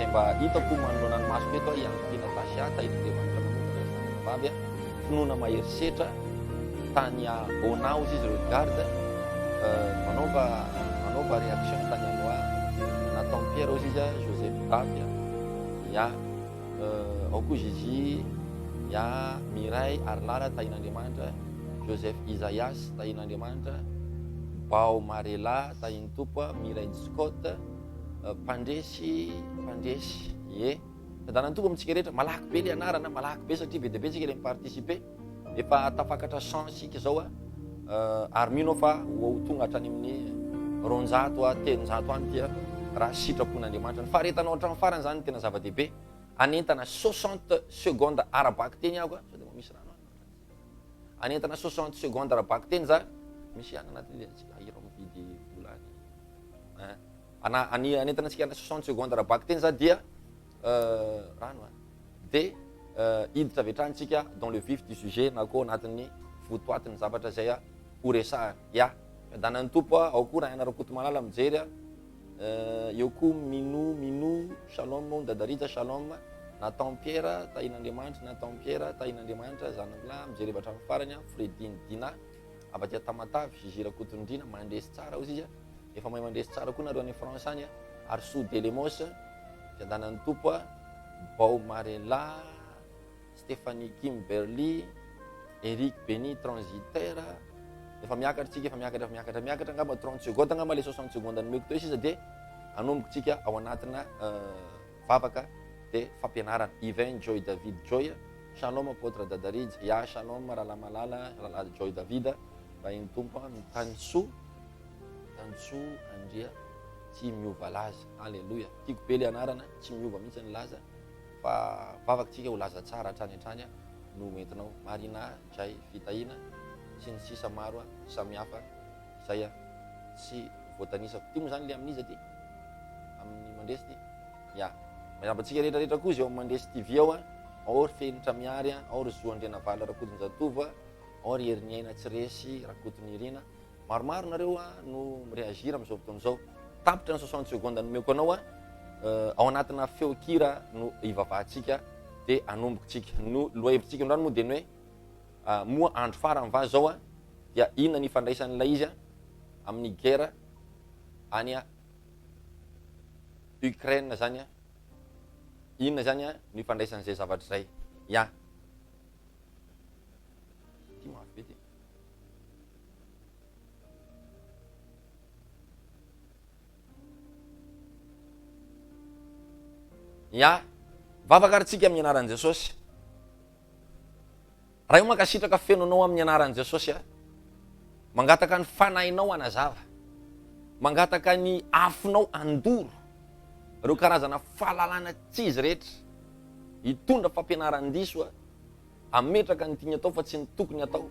izay mba hitako manoloanany masoko eto ihany tiana tasiata Andriamanitra manokana vavy finoana maherisetra tany Bonaos izy regarde manaova réaction tany anoa nataony Pierre ozy izy Joseph Davy ya ao koa Zizi ya Miray Arlala tahin'Andriamanitra, Joseph Isaias tahin'Andriamanitra, Bao Marela tahin'ny Tompo, Miray Scott Pandresy ye tadanany Tompo amintsika rehetra malaky be le anarana, malaky be satria be dia be tsika le miparticiper efa tafakatra 100 sika zao ary mino fa ho tonga hatrany amin'ny 200 300 any tia raha sitrapon'Andriamanitra. Ny faharetanao hatramin'ny farany zany tena zava-dehibe, anentana 60 secondes arabaky teny aho sao dia misy rano anentana 60 secondes arabaky teny za misy ana anatin'ile ahira mividy volany anentana antsika 60 secondes arabaky teny za dia rano dia hiditra avy hatranytsika dans le vif du sujet na koa anatin'ny votoatin'ny zavatra zay horesahana ya danan'ny Tompo ao koa raha ianarakoto malala mijery eo koa minu shalom dadarija shalom Nathan Pierre tahin'Andriamanitra, Nathan Pierre tahin'Andriamanitra zanak'la mijery hevatra amin'ny farany Fredine Dina avy aty Tamatavy Zizi Rakotondrina mandresy tsara ozy izy efa mahay mandresy tsara koa nareo any France any ary Sou Delemos danan'ny Tompo Bao Marela Stéphanie Kimberly Eric Beni transitaire efa miakatra tsika efa miakatra angamba 30 secondes angamba le 60 secondes nomeko teo sisa dia anomboka tsika ao anatina vavaka dia fampianarana Yvain Joy David Joy shalom apôtre Dadarij ya shalom Ralamalala Joy David bahin'ny Tompo Tanso Andria tsy miova laza alleluia tiako be le anarana tsy miova mihitsy ny laza fa vavaka tsika ho laza tsara hatrany no entinao Marina Jay Fitahina sy ny sisa maro samihafa izay sy voatanisako ty moa zany le amin'izy ty amin'ny mandresy ty ya mahabatsika rehetrarehetra koa zay ao mandresy TV ao ao ry Fenitra Miary ao ry Zoandrena Vala Rakotonjatovo ao ry Heriniaina Tsiresy Rakotonirina maromaro nareo no mireagira amin'izao fotoana izao tapitra ny 60 secondes nomeko anao ao anatina feokira no ivavahantsika dia anomboka tsika no lohevitsika ndrano moa dia ny hoe moa andro farany va zao dia inona ny ifandraisan'ilay izy amin'ny guerre any Ukraine zany inona zany no ifandraisan'izay zavatra zay ya ty mafy be ty ya vavakaritsika amin'ny anaran'i Jesosy raha io mankasitraka fenonao amin'ny anaran'i Jesosy mangataka ny fanahinao anazava, mangataka ny afinao andoro reo karazana fahalalana tsy izy rehetra hitondra fampianaran-diso ametraka ny tiany atao fa tsy ny tokony atao.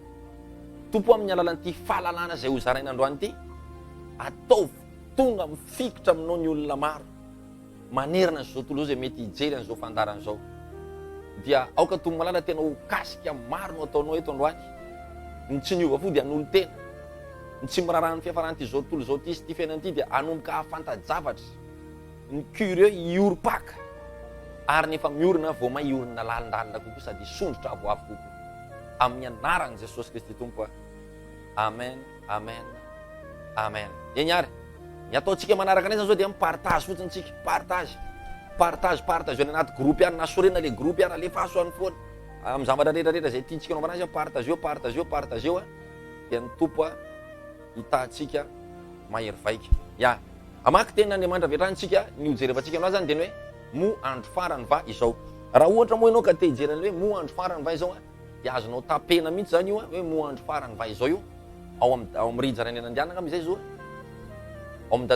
Tompo amin'ny alalan'ity fahalalana zay ho zaraina androany ity atao tonga mifikitra aminao ny olona maro manerana zao tontolo zay mety hijery an'izao fandarana zao dia aoka tomo malala tena ho kasika maro no ataonao eto androany ny tsy niova fo dia an'olo tena ny tsy mirarahany fiafaran'ity zao tontolo zao ty sy ty fiainan'ity dia anomboka hafantajavatra ny curieux ioripaka ary nefa miorina vao may iorina lalindalina kokoa sady sondrotra avoavo kokoa amin'ny anaran'i Jesosy Kristy Tompo. Amen, amen, amen. Enyary ny ataontsika manaraka anay zany zao dia mipartage fotsiny tsika, partage any anaty groupe any na sorena le groupe any alefa asoany foana amin'ny zavatra rehetrarehetra zay tiantsika naovana azy partage eo dia ny Tompo hitatsika mahery vaika ya amaky tenin'Andriamanitra vetrantsika ny hojerevantsika anao zany dia ny hoe mo andro farany va izao. Raha ohatra moa ianao ka te hijerana hoe mo andro farany va izao dia azonao tapena mihitsy zany io hoe mo andro farany va izao io ao amin'ny rija rainy anandianana amizay zao ao amin'ny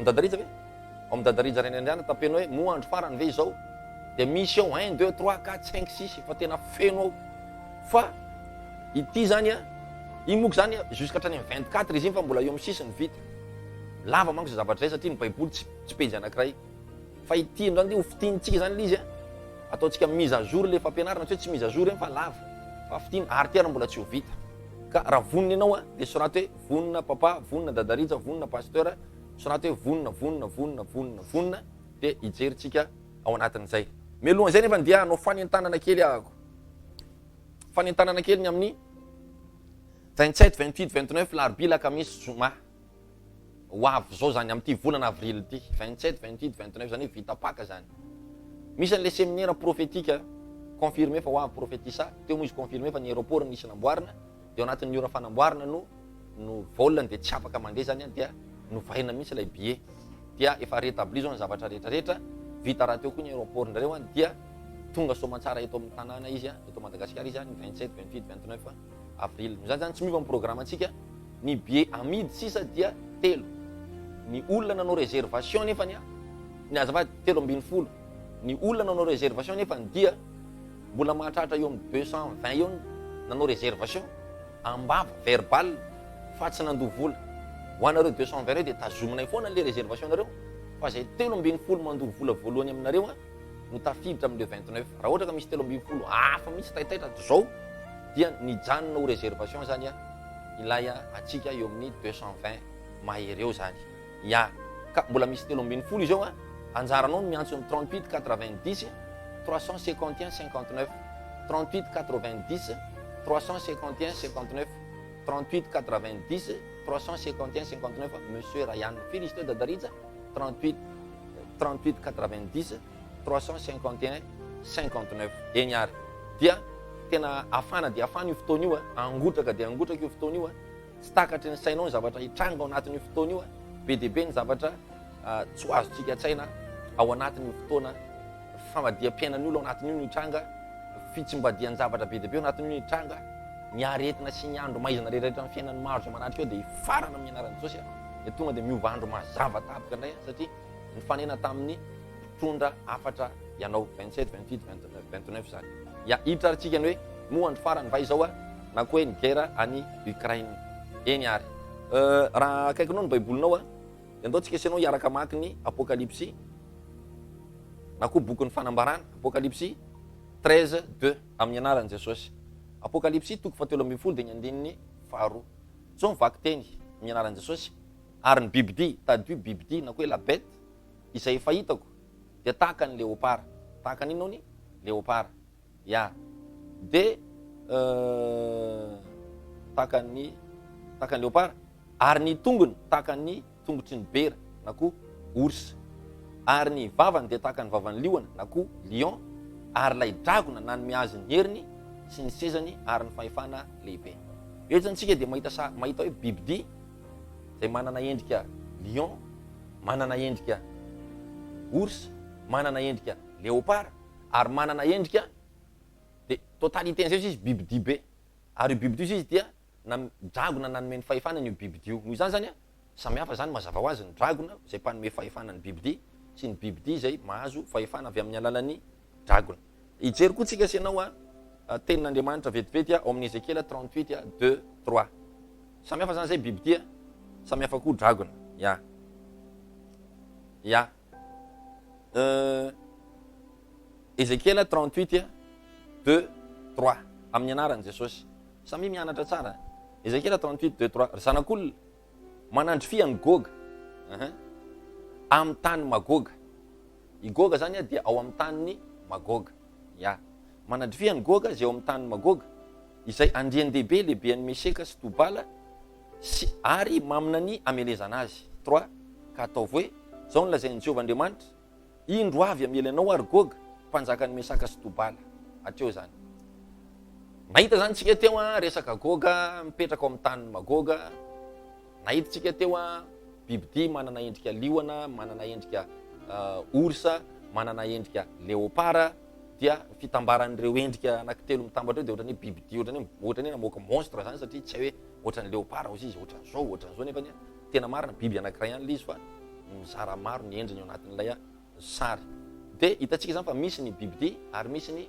dadarija ve ao amin'ny dadarija rainy anandianana tapenao hoe mo andro farany ve izao dia misy ao 1 2 3 4 5 6 fa tena feno ao fa ity zany iny moko zany jusqu'à hatrany amin'ny 24 izy iny fa mbola eo amin'ny 6 ny vita lava manko zay zavatra zay satria ny baiboly tsy pejy anankiray fa ity androany ho fitinitsika zany le izy ataontsika mise à jour le fampianarana tsy hoe tsy mise à jour eny fa lava fa fitiny ary ty ary mbola tsy ho vita ka raha vonona ianao dia soraty hoe vonona papa, vonona dadarija, vonona pasteur, soraty hoe vonona dia hijeritsika ao anatin'izay. Mialohan'izay nefa dia anao fanentanana kely ahako. Fanentanana kely ny amin'ny 27, 28, 29 larobia lakamisy zoma. Ho avy zao zany amin'ity volana avril ity, 27, 28, 29 zany hoe vita-paka zany. Misy an'le séminaire prophétique confirmé fa ho avy prophétisa, teo moa izy confirmé fa ny aéroport nisy namboarina, dia ao anatin'ny ora fanamboarina no volany dia tsy afaka mandeha zany dia novaina mihitsy ilay billet. Dia efa rétabli zao ny zavatra rehetrarehetra, vita raha teo koa ny aéroport ndrareo dia tonga soamantsara eto amin'ny tanàna izy eto Madagasikara izy ny 27, 28, 29 avril. Zany zany tsy miova amin'ny programme antsika, ny billet amidy sisa dia 3. Ny olona nanao réservation nefa ny azafady 3.20. Ny olona nanao réservation nefa dia mbola mahatratra eo amin'ny 220 eo nanao réservation ambava verbal fa tsy nandoha vola. Ho anareo 220 reo dia tazominay foana le réservation nareo fa zay 3.20 mandoha vola voalohany aminareo no tafiditra amin'le 29. Raha ohatra ka misy 3.20 hafa misy taitaitra zao dia nijanona ho réservation zany ilay atsika eo amin'ny 220 mahery eo zany. Ya ka mbola misy 3.20 izy eo anjaranao miantso amin'ny 38 90 351 59 38 90 351 59 38 90 351 59 Monsieur Ryan Philistin Dadarija 38 90 351 59 eny ary. Dia tena afana dia afana io fotoana io angotraka dia angotraka io fotoana io tsy takatry ny sainao ny zavatra hitranga ao anatin'io fotoana io be dia be ny zavatra tsy ho azontsika tsaina ao anatin'io fotoana famadiam-piainan'ny olo ao anatin'io no hitranga, fitsimbadian'ny zavatra be dia be ao anatin'io no hitranga, ny aretina sy ny andro maizana rehetrarehetra amin'ny fiainan'ny maro zay manatrika eo dia hifarana amin'ny anaran'i Jesosy dia tonga dia miova andro mazava tapaka indray satria ny fanena tamin'ny mpitondra afatra ianao 27, 28, 29 zany. Ya hiditra aritsika ny hoe moa andro farany va izao na koa hoe ny guerre any Ukraine eny ary. Raha akaikinao ny baibolinao dia andao tsika isanao hiaraka maky ny Apocalypse na koa boky ny fanambarana Apocalypse 13:2 amin'ny anaran'i Jesosy. Apocalypse toko 17 dia ny andininy faharoa. Zao mivaky teny amin'ny anaran'i Jesosy ary ny bibidia tadio bibidia na koa hoe la bête izay fahitako dia tahaka ny léopard. Tahaka n'inona ny léopard. Ya dia tahaka ny léopard ary ny tongony tahaka ny tongotry ny bera na koa ours. Ary ny vavany dia tahaka ny vavan'ny liona na koa lion ary lay dragona nanome azy ny heriny sy ny sezany ary ny fahefana lehibe. Eo zany tsika dia mahita hoe bibidia zay manana endrika lion, manana endrika ours, manana endrika léopard ary manana endrika dia totalitén'izay izy bibidia be. Ary io bibidia izy dia dragona nanome ny fahefana io bibidia io. Noho izany zany samihafa zany mazava ho azy ny dragona zay mpanome fahefana ny bibidia sy ny bibidia zay mahazo fahefana avy amin'ny alalan'ny dragona. Hijery koa tsika asianao tenin'Andriamanitra vetivety ao amin'ny Ezekiel 38:2-3. Samihafa zany zay bibidia, samihafa koa dragona. Ya Ezekiel 38:2-3 amin'ny anaran'i Jesosy. Samy mianatra tsara. Ezekiel 38:2-3 ry zanak'olona manandrifia ny Goga amin'ny tany Magoga. I Goga zany dia ao amin'ny tany Magoga. Ya manandrifia ny Goga zay ao amin'ny tany Magoga izay andrian-dehibe lehibean'ny Meseka sy Tobala sy ary mamina ny amelezana azy. 3 ka ataovy hoe zao ny lazain'i Jehovahandriamanitra, indro avy amely anao ary Goga mpanjakan'ny Mesaka sy Tobala. Hatreo zany. Nahita zany tsika teo resaka Goga mipetraka ao amin'ny tany Magoga. Nahita tsika teo bibidia manana endrika liona, manana endrika orsa, manana endrika léopard. Dia fitambaran'ireo endrika anankitelo mitambatra eo dia ohatrany bibidia ohatrany namoaka monstre zany satria tsy hay hoe ohatrany léopard izy ohatran'izao nefa tena marina biby anankiray ihany le izy fa mizara maro ny endriny ao anatin'ilay sary. Dia hitantsika zany fa misy ny bibidia ary misy ny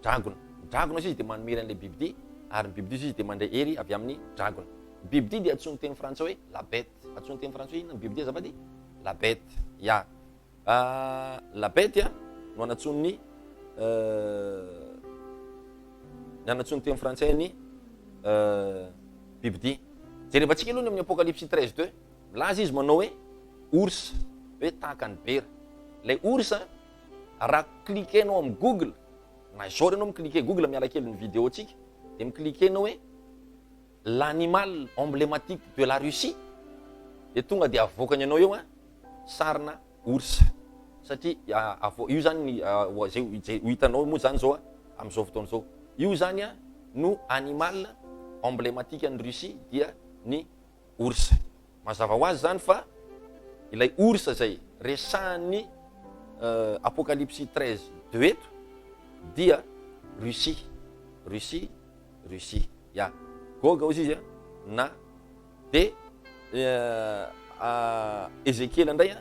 dragona. Dragona izy dia manome an'ilay bibidia ary ny bibidia izy dia mandray hery avy amin'ny dragona. Bibidia dia atsoiny teny frantsay hoe la bête. Atsoiny teny frantsay inona ny bibidia azafady? La bête. Ya la bête no anatsony ny teny frantsay ny bibidia. Jerevantsika aloha ny amin'ny Apocalypse 13:2 milaza izy manao hoe ours, hoe tahaka ny bera. Lay ours raha cliquenao amin'ny Google, na zao renao mi-cliquer Google miala kely ny vidéo tsika, de mi-cliquenao hoe l'animal emblématique de la Russie, de tonga de avoakany anao eo sarina ours. Satria io zany zay ho hitanao moa zany zao amin'izao fotoana zao. Io zany no animal emblématique an'ny Russie dia ny ours. Mazava ho azy zany fa ilay ours zay resahan'ny Apocalypse 13:2 eto dia Russie. Ya. Goga ozy izy na de Ézéchiel indray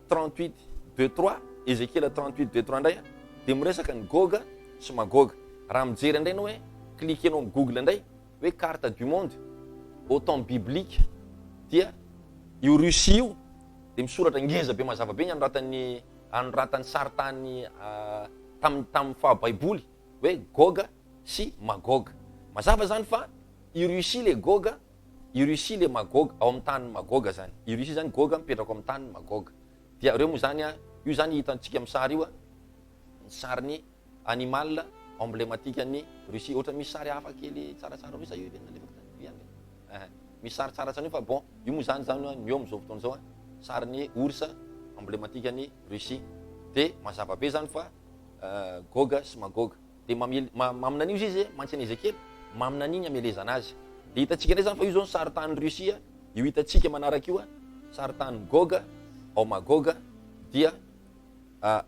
38:2-3, Ézéchiel 38:2-3 indray de miresaka ny Goga sy Magoga. Raha mijery indray anao hoe cliquenao amin'ny Google indray hoe carte du monde au temps biblique dia io Russie io de misoratra ngeza be mazava be ny anoratan'ny saritany tamin'ny fahabaiboly hoe Goga sy Magoga. Mazava zany fa i Russie le Goga, i Russie le Magoga ao amin'ny tany Magoga zany. I Russie zany Goga mipetraka amin'ny tany Magoga. Dia reo moa zany io zany hitantsika amin'ny sary io ny sarin'ny animal emblématique an'ny Russie. Ohatra misy sary hafa kely tsaratsara misy io misy sary tsara tsara fa bon io moa zany mio amin'izao fotoana zao sarin'ny ours emblématique an'ny Russie. De mazava be zany fa Goga sy Magoga. De mamina an'io izy mantsy ny Ézéchiel, mamina an'iny amelezana azy. De hitantsika ndray zany fa io zao ny saritany Russie io hitantsika manaraka io saritany Goga ao Magoga dia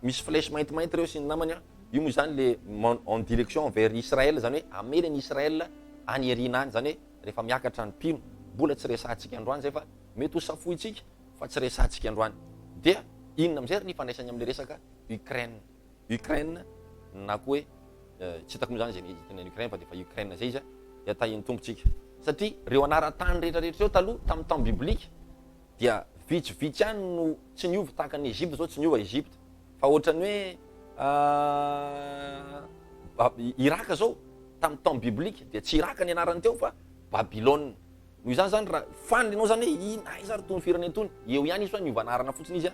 misy flèche maintimainty reo sy ny namany io moa zany le en direction vers Israël, zany hoe amely ny Israël any erina any, zany hoe rehefa miakatra ny mpino. Mbola tsy resahantsika androany zay fa mety ho safoitsika fa tsy resahantsika androany. Dia inona amizay ny fandraisany amin'ny resaka Ukraine na koa hoe tsy hitako moa zany zay tenany Ukraine fa de fa Ukraine zay izy dia tahiny tombotsika. Satria reo anara-tany rehetrarehetra reo taloha tamin'ny temps biblique dia vitsivitsy ihany no tsy niova tahaka ny Egypte zao, tsy niova Egypte fa ohatran'ny hoe Iraka zao tamin'ny temps biblique dia tsy Iraka ny anarany teo fa Babylone. Noho izany zany raha faniny anao zany hoe ina izy ary tony firene tony eo ihany izy fa niova anarana fotsiny izy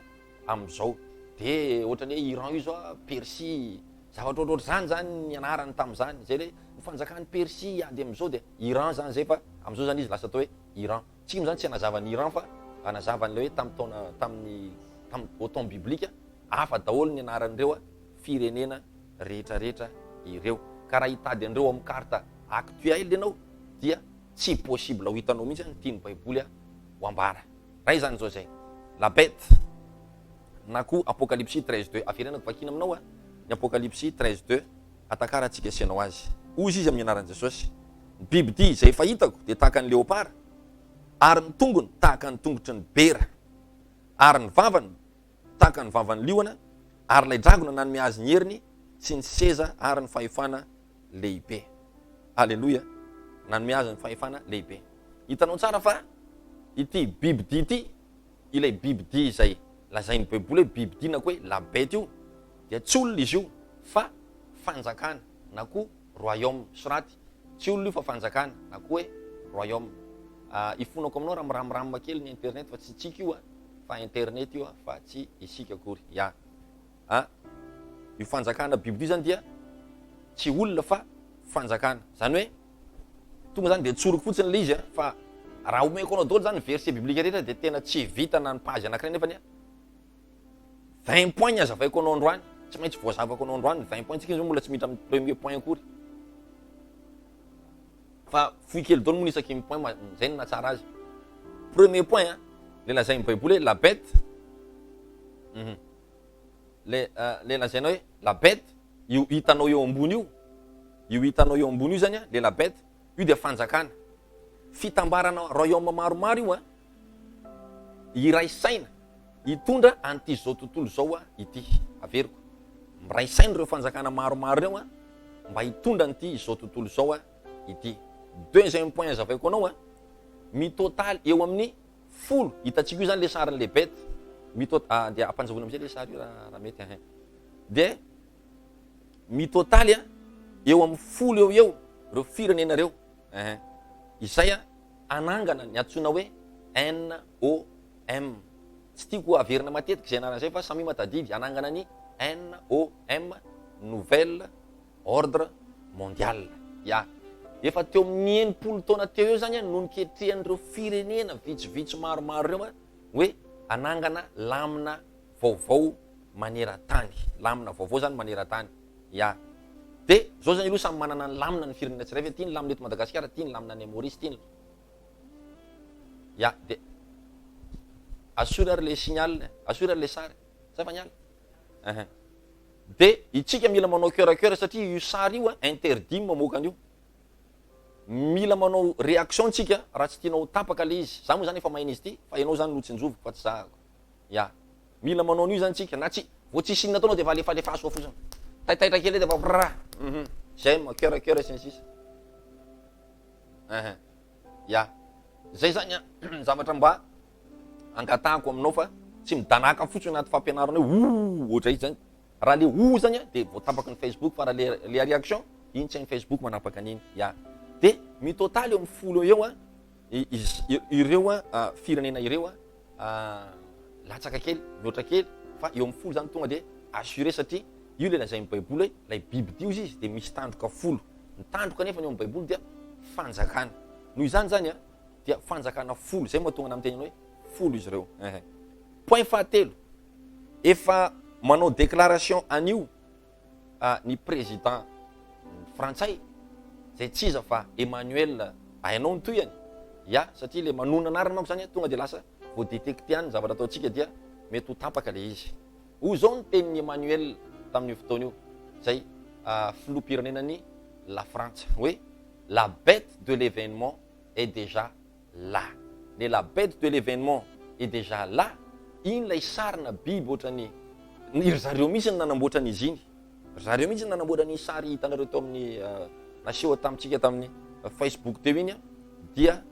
amin'izao. De ohatran'ny hoe Iran io zao Persie, zavatra ohatrohatra zany ny anarany tamin'izany zay le fanjakany Persie ady amin'izao de Iran zany zay fa amin'izao zany izy lasa atao hoe Iran. Tsika moa zany tsy anazavany Iran fa anazavany le hoe tamin'ny au temps biblique hafa daholo ny anaran'ireo firenena rehetrarehetra ireo. Ka raha hitady an'ireo amin'ny carte actuelle ianao dia tsy possible ho hitanao mihitsy ny tiany baiboly ho ambara. Raha zany zao zay. La bête na koa Apocalypse 13:2 averenako vakina aminao ny Apocalypse 13:2 atakarantsika asianao azy. Ozy izy amin'ny anaran'i Jesosy. Ny bibidia zay fahitako dia tahaka ny léopard, ary ny tongony tahaka ny tongotry ny bera, ary ny vavany tahaka ny vavan'ny liona, ary ilay dragona nanome azy ny heriny sy ny seza ary ny fahefana lehibe. Alleluia. Nanome azy ny fahefana lehibe. Hitanao tsara fa ity bibidia ity, ilay bibidia zay lazainy baiboly hoe bibidia na koa hoe la bête io dia tsy olona izy io fa fanjakana na koa royaume. Soraty tsy olona io fa fanjakana na koa hoe royaume. Ifonako aminao raha miramirama kely ny internet fa tsy tsika io fa internet io fa tsy isika akory. Ya. Io fanjakana bibidia zany dia tsy olona fa fanjakana. Zany hoe tonga zany de tsoroko fotsiny le izy fa raha omeko anao daholo zany verset biblique rehetra de tena tsy vita na ny page anankiray nefa 20 points azavaiko anao androany, tsy maintsy voazavako anao androany 20 points tsika zao mbola tsy miditra amin'ny premier point akory. Fa foy kely daholo moa isaky point zay ny natsara azy. Premier point le lazainy baiboly hoe la bête. Le lazaina hoe la bête io hitanao eo ambony io. Io hitanao eo ambony io zany le la bête io dia fanjakana. Fitambarana royaume maromaro io iray saina hitondra an'ity zao tontolo zao ity. Averiko. Miray saina ireo fanjakana maromaro reo mba hitondra an'ity zao tontolo zao ity. Deuxième point azavaiko anao mitotaly eo amin'ny 10. Hitantsika io zany le sarin'le bête. Dia ampanjavona amizay le sary io raha mety. De mitotaly eo amin'ny 10 eo reo firenena reo. Izay anangana ny antsoina hoe NOM. Tsy tiako averina matetika zay anarana zay fa samy matadidy anangana ny NOM, Nouvelle Ordre Mondial. Ya. Efa teo amin'ny 80 taona teo eo zany no niketrehan'ireo firenena vitsivitsy maromaro reo hoe anangana lamina vaovao maneran-tany. Lamina vaovao zany maneran-tany. Ya. De zao zany aloha samy manana ny lamina ny firenena tsirairay, ty ny lamina eto Madagasikara, ty ny lamina ny Maurice, ty ny. Ya, de assure les signal, assure les sary. Zay fa niala. De itsika mila manao cœur satria io sary io interdit mamoaka an'io. Mila manao réaction tsika raha tsy tianao tapaka le izy. Za moa zany efa mahay izy ty, fa ianao zany lotsinjovoko fa tsy zahako. Ya. Mila manao an'io zany tsika, na tsy vao tsy sinina ataonao de valefa soa fotsiny. Taitaitra kely de va j'aime cœur et ainsi. Ya. Zay zany zavatra mba angatahako aminao fa tsy midanaka fotsiny anaty fampianarana hoe ohatra izy zany. Raha le zany de vao tapaka ny Facebook fa raha le réaction iny tsy ny Facebook manapaka an'iny. Ya. De mi total eo amin'ny 10 eo ireo firenena ireo latsaka kely, mihoatra kely fa eo amin'ny 10 zany tonga de assuré satria io le lazain'ny baiboly hoe lay biby dio izy de misy tandroka 10. Ny tandroka nefa eo amin'ny baiboly dia fanjakana. Noho izany zany dia fanjakana 10. Zay mahatonga na miteny hoe 10 izy ireo. Point fahatelo. Efa manao déclaration anio ny président frantsay zay tsy iza fa Emmanuel hainao ny toyany. Ya, satria le manona anarana manko zany tonga de lasa vao détecté any zavatra ataontsika dia mety ho tapaka le izy. Ho zao ny tenin'ny Emmanuel tamin'io fotoana io zay filoham-pirenenany la France hoe la bête de l'événement est déjà là. Le la bête de l'événement est déjà là. Iny lay sarina biby ohatrany ry zareo mihitsy ny nanamboatra an'izy iny. Zareo mihitsy ny nanamboatra ny sary hitanareo teo amin'ny naseho tamintsika tamin'ny Facebook teo iny dia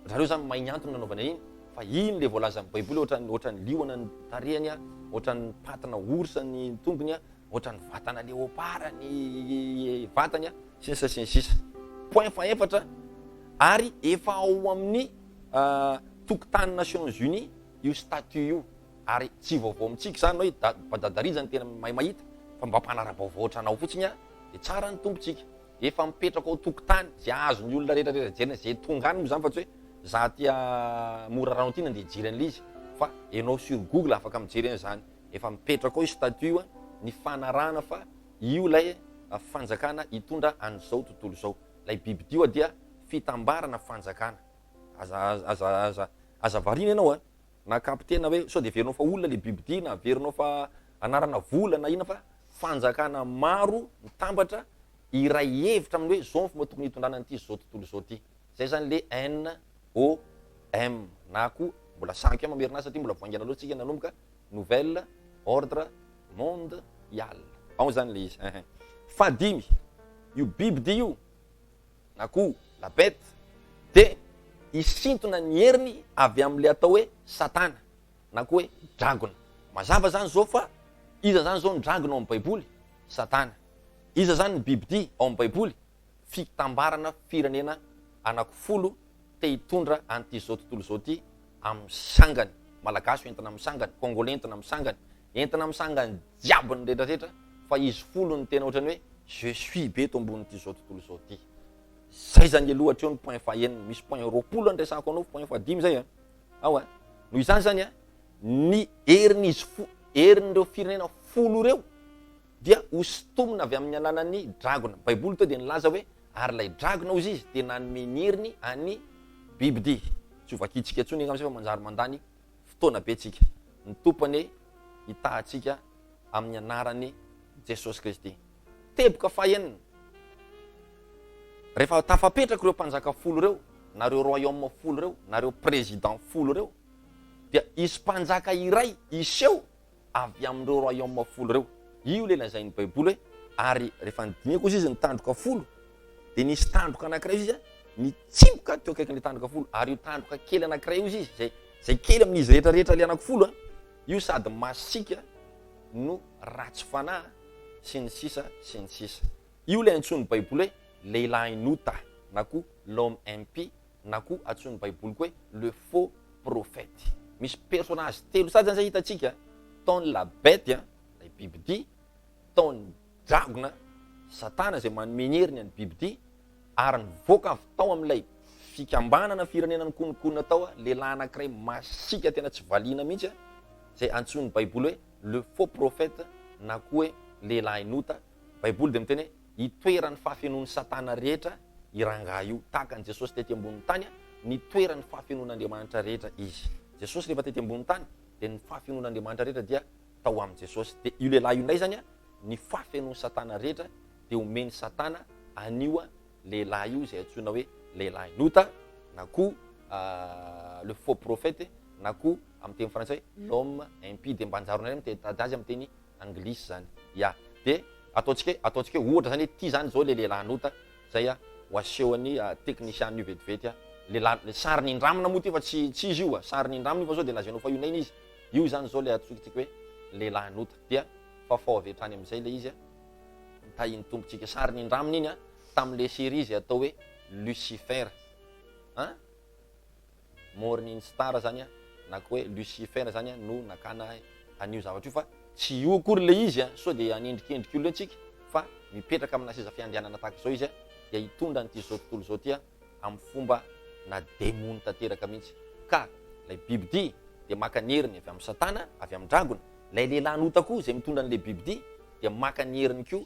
zareo zany mahay ny antony nanaovana iny fa iny le voalaza amin'ny baiboly ohatrany liona ny tarehany ohatrany patina orsa ny tombony ohatrany vatana léopard ny vatany sisa. Point faefatra ary efa ao amin'ny tokotany Nations Unies io statut io ary tsy vaovao amintsika zany hoe badadarizany tena mahay mahita fa mba mpanara-baovao ohatranao fotsiny de tsara ny tombotsika. Efa mipetraka ao tokotany zay azony olona rehetra jerena zay tonga any moa zany fa tsy hoe za tia mora rano ty nandeha jiran'le izy fa enao sur Google afaka mijery an'izany. Efa mipetraka ao io statut io ny fanarahana fa io lay fanjakana hitondra an'izao tontolo zao. Lay biby dio dia fitambarana fanjakana. Aza varina ianao na kapitena hoe sao de verinao fa olona le biby dio na verinao fa anarana vola na ina fa fanjakana maro mitambatra iray hevitra amin'ny hoe zao fomba tokony hitondrana an'ity zao tontolo zao ty. Zay zany le NOM na koa mbola saky mamerina satria mbola voangana loatra tsika nanomboka Nouvelle Ordre Mondial. Ao zany le izy. Fadimy io biby dy io na koa la bête de isintona ny heriny avy amin'le atao hoe satana na koa hoe dragona. Mazava zany zao fa iza zany zao ny dragona ao amin'ny baiboly? Satana. Iza zany ny biby dy ao amin'ny baiboly? Fitambarana firenena anankifolo te hitondra an'ity zao tontolo zao ty amin'ny sangany. Malagasy entina amin'ny sangany, Congolais entina amin'ny sangany jiaby ny rehetrarehetra fa izy folo ny tena ohatrany hoe je suis be to ambonin'ity zao tontolo zao ty. Zay zany aloha hatreo ny point fahaenina, misy point roapolo andresako anao point fahadimy zay ao noho izany zany ny herin'ireo firenena folo reo dia hositomina avy amin'ny alalan'ny dragona. Baiboly to dia nilaza hoe ary lay dragona ozy izy dia nanome ny heriny any biby dy. Tsy ovakitsika intsony am'izay fa manjary mandany fotoana be tsika. Ny tompany hitahatsika amin'ny anarany Jesosy Kristy. Teboka fahaenina. Rehefa tafapetraka ireo mpanjaka folo reo, na reo royaume folo reo, na reo président folo reo, dia isy mpanjaka iray iseho avy amin'ireo royaume folo reo. Io le lazain'ny baiboly hoe ary rehefa nidiniako izy ny tandroka folo de nisy tandroka anankiray izy mitsimboka teo akaikin'le tandroka folo ary io tandroka kely anankiray io izy zay kely amin'izy rehetrarehetra le anankifolo io sady masika no ratsy fanahy sy ny sisa. Io le antson'ny baiboly hoe lehilahy nota na koa l'homme impie na koa antson'ny baiboly koa hoe le faux prophète. Misy personnage telo sady zany zay hitatsika. Ton la bête, lay bibidia taony dragona satana zay manomenheriny any bibidia ary nivoaka avy tao amin'ilay fikambanana firenenany konokonina tao lehilahy anankiray masika tena tsy valiana mihitsy zay antsony baiboly hoe le faux prophète na koa hoe lehilahy nota. Baiboly dia miteny hoe itoerany fahafenon'ny satana rehetra irangah io, tahaka ny Jesosy tety ambony tany nitoerany fahafenon'Andriamanitra rehetra izy. Jesosy rehefa tety ambony tany dia ny fahafenon'Andriamanitra rehetra dia tao amin'ny Jesosy. Dia io lehilahy io indray zany ny fahafenon'ny satana rehetra dia omeny satana anio lehilahy io zay antsoina hoe lehilahy nota na koa le faux prophète na koa amin'ny teny frantsay l'homme impie. Dia mbanjaronay miteny azy amin'ny teny anglisy zany. Ya, dia ataontsika ohatra zany ty zany zao le lehilahy nota zay ho asehony teknicien io vetivety le sary nindramina moa ty fa tsy izy io sary nindramina fa zao dia lazainao fa io naina izy io zany zao le atsokintsika hoe lehilahy nota. Dia fafao avy hatrany amin'izay le izy tahiny tompontsika sary nindramina iny tamin'le série izy atao hoe Lucifer Morning Star zany na koa hoe Lucifer zany no nakana anio zavatra io fa tsy io akory le izy so dia anendrikendriky olo antsika fa mipetraka amina seza fiandianana tahaka zao izy dia hitondra an'ity zao tontolo zao ty amin'ny fomba na demony tanteraka mihitsy. Ka lay bibidia dia maka ny heriny avy amin'ny satana, avy amin'ny dragona. Lay lehilahy nota koa zay mitondra an'le bibidia dia maka ny heriny koa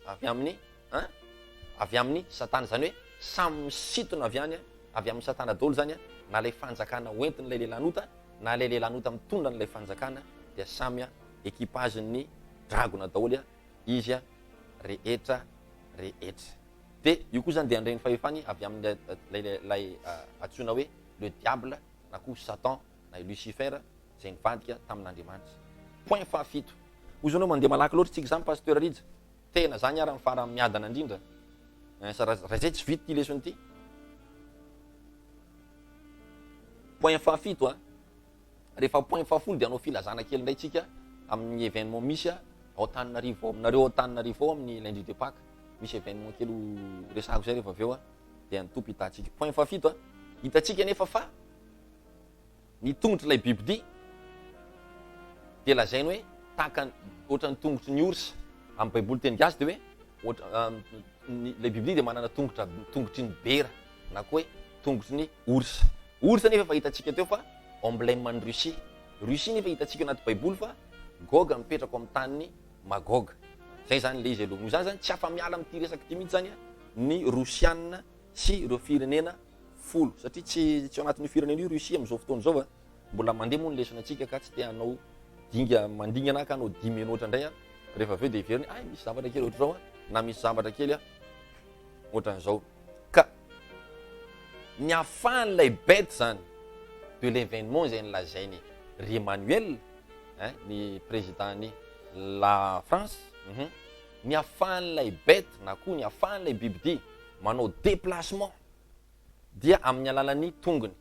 avy amin'ny satana, zany hoe samy misitona avy amin'ny satana daholo zany na lay fanjakana hoentiny lay lehilahy nota na lay lehilahy nota mitondra n'lay fanjakana dia samy équipagen'ny dragona daholo izy rehetra. Dia io koa zany dia andreny fahefany avy amin'lay antsoina hoe le diable na koa Satan na Lucifer zay nivadika tamin'Andriamanitra. Point fahafito. Hoy zanao mandeha malaky loatra tsika zany pasteur Rija. Tena zany ara farany miadana indrindra. Raha zay tsy vita ty leçon ty. Point fahafito rehefa point fahafolo dia anao filazana kely indray tsika amin'ny événement misy ao Antananarivo aminareo ao Antananarivo amin'ny lundi de Pâques misy événement kely resahako zay rehefa avy eo dia ny tompo hitantsika. Point fahafito hitantsika nefa fa ny tongotry lay bibidia dia lazainy hoe tahaka ohatran'ny tongotry ny orsa amin'ny baiboly teny gasy dia hoe lay bibidia dia manana tongotry ny bera na koa hoe tongotry ny orsa. Orsa nefa hitantsika teo fa embléme-ny Russie nefa hitantsika anaty baiboly fa Goga mipetraka amin'ny taniny Magoga. Zay zany le izy aloha. Noho zany zany tsy afa miala amin'ity resaka ty mihitsy zany ny Rusiana sy ireo firenena folo satria tsy anatin'ny firenena io Russie amin'izao fotoana zao mbola mandeha moa ny lesona antsika ka tsy te hanao mandingana ka hanao 10 minitra indray rehefa aveo dia iveriny misy zavatra kely ohatr' zao na misy zavatra kely ohatran'izao. Ka ny afahan'ilay bête zany de l'événement zay nilazainy Emmanuel ny président-ny la France ny afahan'ilay bête na koa ny afahan'ilay bibidia manao déplacement dia amin'ny alalan'ny tongony.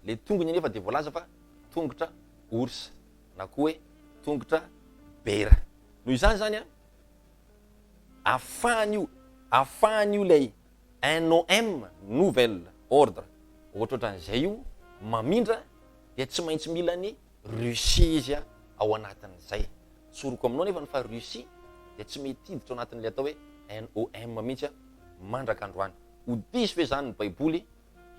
Le tongony nefa dia voalaza fa tongotra orsa na koa hoe tongotra bera. Noho izany zany afahany io lay NOM nouvel ordre ohatrohatran'izay io mamindra dia tsy maintsy mila ny Russie izy ao anatin'izay. Soroko aminao nefa fa Russie dia tsy mety hiditra ao anatin'ilay atao hoe NOM mihitsy mandraka androany. Ho diso ve zany ny baiboly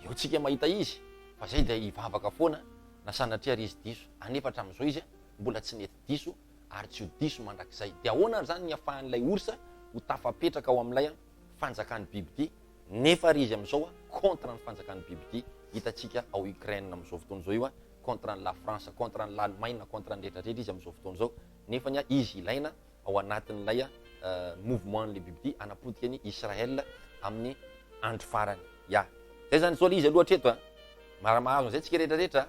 eo tsika mahita izy fa zay dia hivavaka foana na sanatria izy diso anefa hatramin'izao izy mbola tsy nety diso ary tsy ho diso mandrakizay. Dia ahoana zany ny afahan'ilay orsa ho tafapetraka ao amin'ilay fanjakan'ny bibidia nefa ry izy amin'izao contre ny fanjakan'ny bibidia. Hitantsika ao Ukraine amin'izao fotoana zao io contre la France, contre l'Allemagne, contre ny rehetrarehetra izy amin'izao fotoana zao nefa izy ilaina ao anatin'ilay mouvement le bibidia anapotika ny Israel amin'ny andro farany. Zay zany zao le izy aloha hatreto maramahazo zay tsika rehetrarehetra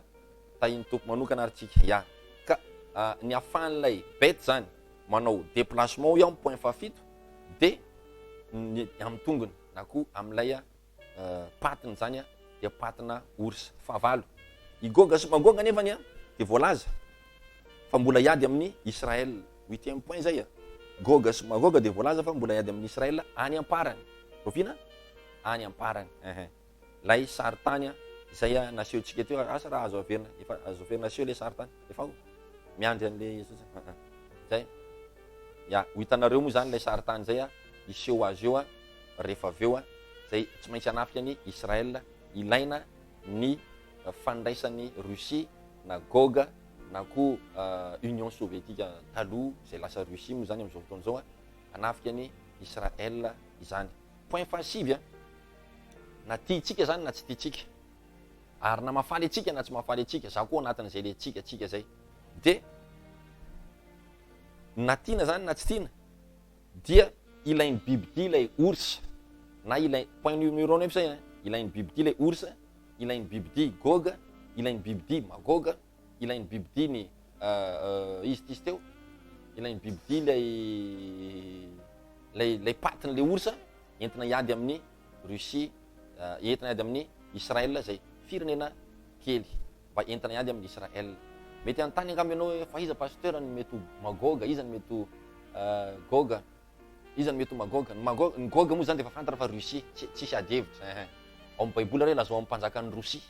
tahiny tompo manokana ary tsika. Ka ny afahan'ilay bête zany manao déplacement io amin'ny point fahafito dia amin'ny tongony na koa amin'ilay patiny zany dia patina orsa fahavalo. I Goga sy Magoga nefany dia voalaza fa mbola hiady amin'ny Israel. 8e point zay Goga sy Magoga dia voalaza fa mbola hiady amin'ny Israel any amparany. Rofina any amparany. Lay saritany izay nasehontsika teo asa raha azo averina efa azo averina naseho le saritany efa miandry an'le zay Ya, ho hitanareo moa zany lay saritany zay iseho azy eo rehefa avy eo zay tsy maintsy hanafika ny Israel ilaina ny fandraisan'ny Russie na Gog na koa Union Soviétique taloha zay lasa Russie moa zany am'izao fotoana zao hanafika ny Israel izany. Point fahasivy na tiatsika zany na tsy tiatsika, ary na mafaly atsika na tsy mafaly atsika, za koa anatin'izay le tsika zay, de na tiana zany na tsy tiana dia ilainy bibidia ilay ours na ilay point numéro 1 zay ilainy bibidia ilay ours, ilainy bibidia Gog, ilainy bibidia Magog, ilainy bibidia ny izy tisy teo, ilainy bibidia lay patin'le ours entina hiady amin'ny Russie, entina hiady amin'ny Israel zay firenena kely mba entina hiady amin'ny Israel. Mety antany angamba ianao hoe fa iza pasteur ny mety Magog, iza ny mety Gog, iza ny mety Magog. Ny Gog moa zany de efa fantatra fa Russie, tsisy adievitra. Ao amin'ny baiboly re lazao amin'ny mpanjakan'ny Russie.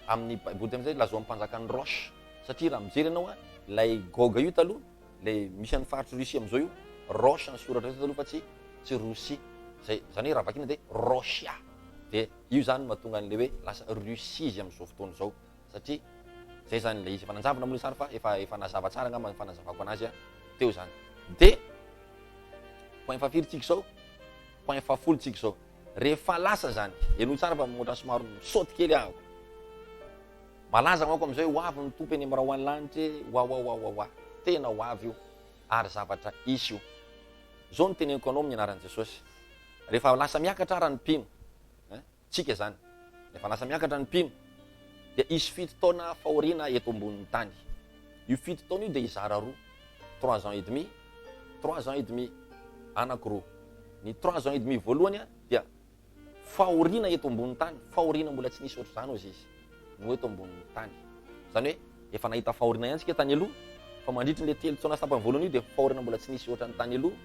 Amin'ny baiboly am'zay lazao amin'ny mpanjakan'ny Roche. Satria raha mijery ianao lay Gog io taloha, lay misy an'ny faritry Russie am'zao io, Roche ny soratra taloha fa tsy Russie. Zay zany hoe raha vakina de Rosia. De io zany mahatonga an'le hoe lasa Russie izy am'izao fotoana zao satria zay zany le izy efa nanjavana moa sara fa efa nazava tsara angamba fanazavako anazy teo zany. De point fafiritsika zao, point fafolitsika zao, rehefa lasa zany eno tsara fa mohatra somaro misaoty kely aho, malaza manko am'izay ho avy ny tompo eny am'raha hoany lanitra wa tena ho avy io ary zavatra isy io. Zao ny teneniko anao amin'ny anaran'i Jesosy. Rehefa lasa miakatra ara ny mpino, tsika zany, rehefa lasa miakatra ny mpino de isy 7 taona fahoriana eto ambonin'ny tany. Io 7 taona io de izara roa, 3 ans et demi, 3 ans et demi anankiroa. Ny 3 ans et demi voalohany dia fahoriana eto ambonin'ny tany, fahoriana mbola tsy nisy ohatr'izany ozy izy no eto ambonin'ny tany. Zany hoe efa nahita fahoriana ihany tsika tany aloha, fa mandritra le 3 taona tapany voalohany io de fahoriana mbola tsy nisy ohatran'ny tany aloha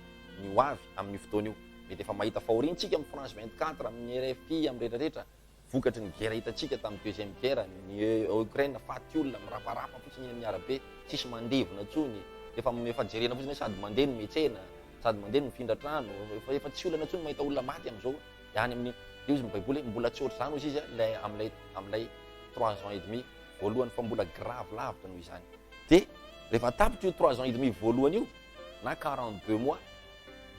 ny ho avy amin'ny fotoana io. Mety efa mahita fahoriana tsika amin'ny France 24, amin'ny RFI, amin'ny rehetrarehetra, vokatry ny guerre hitantsika tamin'ny deuxième guerre, ny Ukraine faty olona miraparapa fotsiny amin'ny arabe, tsisy mandevona intsony, efa jerena fotsiny hoe sady mandeha ny metsena, sady mandeha ny mifindra trano, efa tsy olana intsony mahita olona maty am'izao ihany amin'ny de izy ny baiboly hoe mbola tsy ohatr'izany ozy izy lay am'lay 3 ans et demi voalohany fa mbola grave lavitra noho izany. De rehefa tapitra io 3 ans et demi voalohany io na 42 mois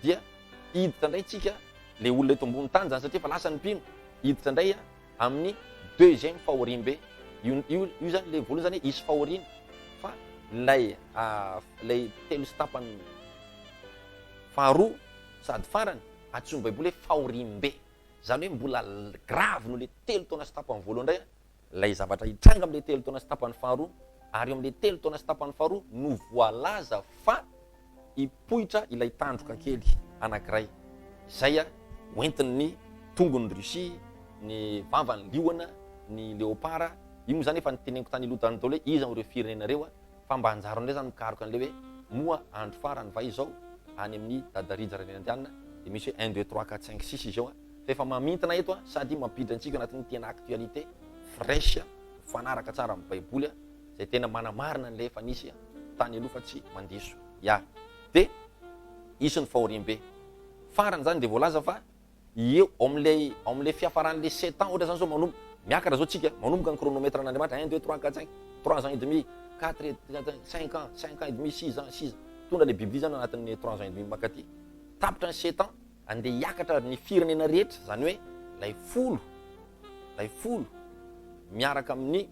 dia hiditra indray tsika le olona eto ambony tany zany satria fa lasa ny mpino, hiditra indray amin'ny deuxième fahorim-be. Io zany le voalohany zany isy fahoriana fa lay telo sy tapany faharoa sady farany antsoiny baiboly hoe fahorim-be. Zany hoe mbola grave no le 3 taona sy tapany voalohany indray lay zavatra hitranga am'le 3 taona sy tapany faharoa, ary eo am'le 3 taona sy tapany faharoa no voalaza fa hipoitra ilay tandroka kely anankiray. Zay hoentin'ny tongony Russie, ny vavany liona, ny léopard. Io moa zany efa niteneniko tany aloha tany daholo hoe iza ireo firenena reo fa mba anjarany zany mikaroka an'le hoe moa andro farany va izao any amin'ny dadarija renenandianina de misy hoe 1 2 3 4 5 6 izy eo fa efa mamintana eto sady mampiditra antsika anatin'ny tena actualité fraîche fanaraka tsara amin'ny baiboly zay tena manamarina an'le efa nisy tany aloha fa tsy mandiso. Ya, de isy ny fahorim-be farany zany de voalaza fa eo am'le fiafaran'le 7 ans ohatra zany zao manomboka miakatra zao tsika manomboka ny chronomètre an'Andriamanitra 1 2 3 4 5 3 ans et demi 4 5 ans 5 ans et demi 6 ans 6 tonga le bibilia zany anatin'ny 3 ans et demi makaty tapitra ny 7 ans andeha hiakatra ny firenena rehetra zany hoe lay folo miaraka amin'ny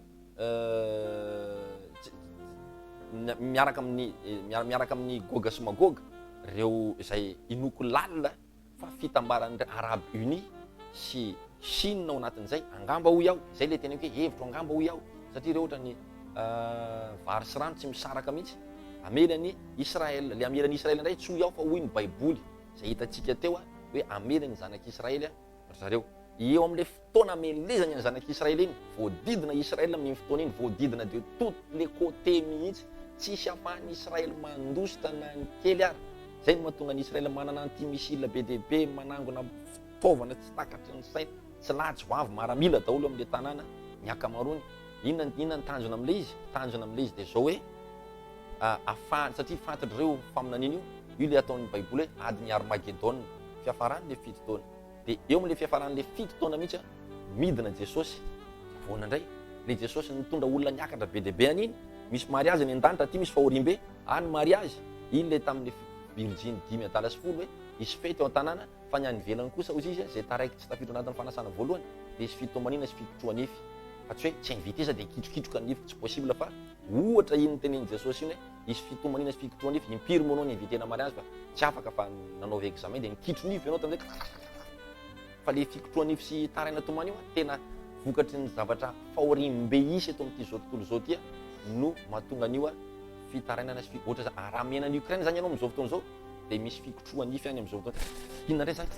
miaraka amin'ny Gog sy Magog, reo izay inoko lalina fa fitambaran'ny Arabe Unis sy Chine ao anatin'izay angamba hoy aho, zay le tena hoe hevitro angamba hoy aho satria reo ohatra ny vary sy rano tsy misaraka mihitsy amelany Israel, le amelany Israel indray tsy hoy aho fa hoy ny baiboly zay hitantsika teo hoe amelany zanak'Israely zareo. Eo am'le fotoana amelezany ny zanak'Israel iny, voadidina Israel amin'ny fotoana iny, voadidina de toutes les côtés mihitsy, tsisy afahan'ny Israel mandositra na ny kely ary. Zay no mahatonga ny Israel manana antimisile be dia be, manangona fitaovana tsy takatry ny saina, tsy latsy ho avy maramila daholo amin'le tanàna ny akamarony. Inona ny tanjona am'le izy? Tanjona am'le izy de zao hoe afahany satria fantatr'ireo faminan'iny io io le ataon'ny baiboly hoe adiny Armagedon, fiafaran'le 7 taona. Dia eo amin'le fiafaran'le 7 taona mihitsy midina Jesosy. Voana indray le Jesosy nitondra olona niakatra be dia be an'iny, misy mariazy ny an-danitra aty, misy fahorim-be any mariazy. Iny le tamin'le Virginy 510 hoe isy fety ao an-tanàna, fa ny any ivelany kosa ozy izy zay taraiky tsy tafiditra anatin'ny fanasana voalohany dia isy fitomanina sy fikitroa nify. Fa tsy hoe tsy inviteza dia kitrokitroka nify, tsy possible. Fa ohatra iny tenen'i Jesosy iny hoe isy fitomanina sy fikitroa nify, impiry moa anao ny invitena mariazy fa tsy afaka fa nanaovy examen dia nikitro nify ianao tamin'izay. Fa le fikitroa nify sy taraina tomany io tena vokatry ny zavatra fahorim-be isy eto amin'ity zao tontolo zao ty no mahatonga an'io fitarainana sy ohatra raha menan'ny Ukraine zany ianao amin'izao fotoana zao dia misy fikotroa nify any amin'izao fotoana. Inona indray zany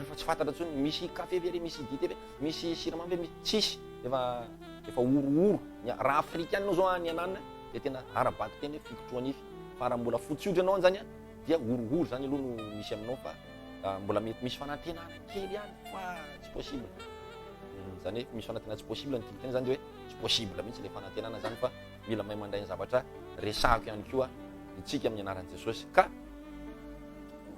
fa tsy fantatra intsony, misy kafe ve, misy dité ve, misy siramamy ve, misy tsisy, efa orooro. Raha afrikana anao zao any ananina dia tena arabaky teny hoe fikotroa nify. Fa raha mbola fotsiodry anao zany dia orooro zany aloha no misy aminao, fa mbola mety misy fanantenana kely ihany fa tsy possible. Zany hoe misy fanantenana tsy possible ny teny zany dia hoe tsy possible mihitsy le fanantenana zany, fa mila mahay mandray ny zavatra resahako ihany koa itsika amin'ny anaran'i Jesosy. Ka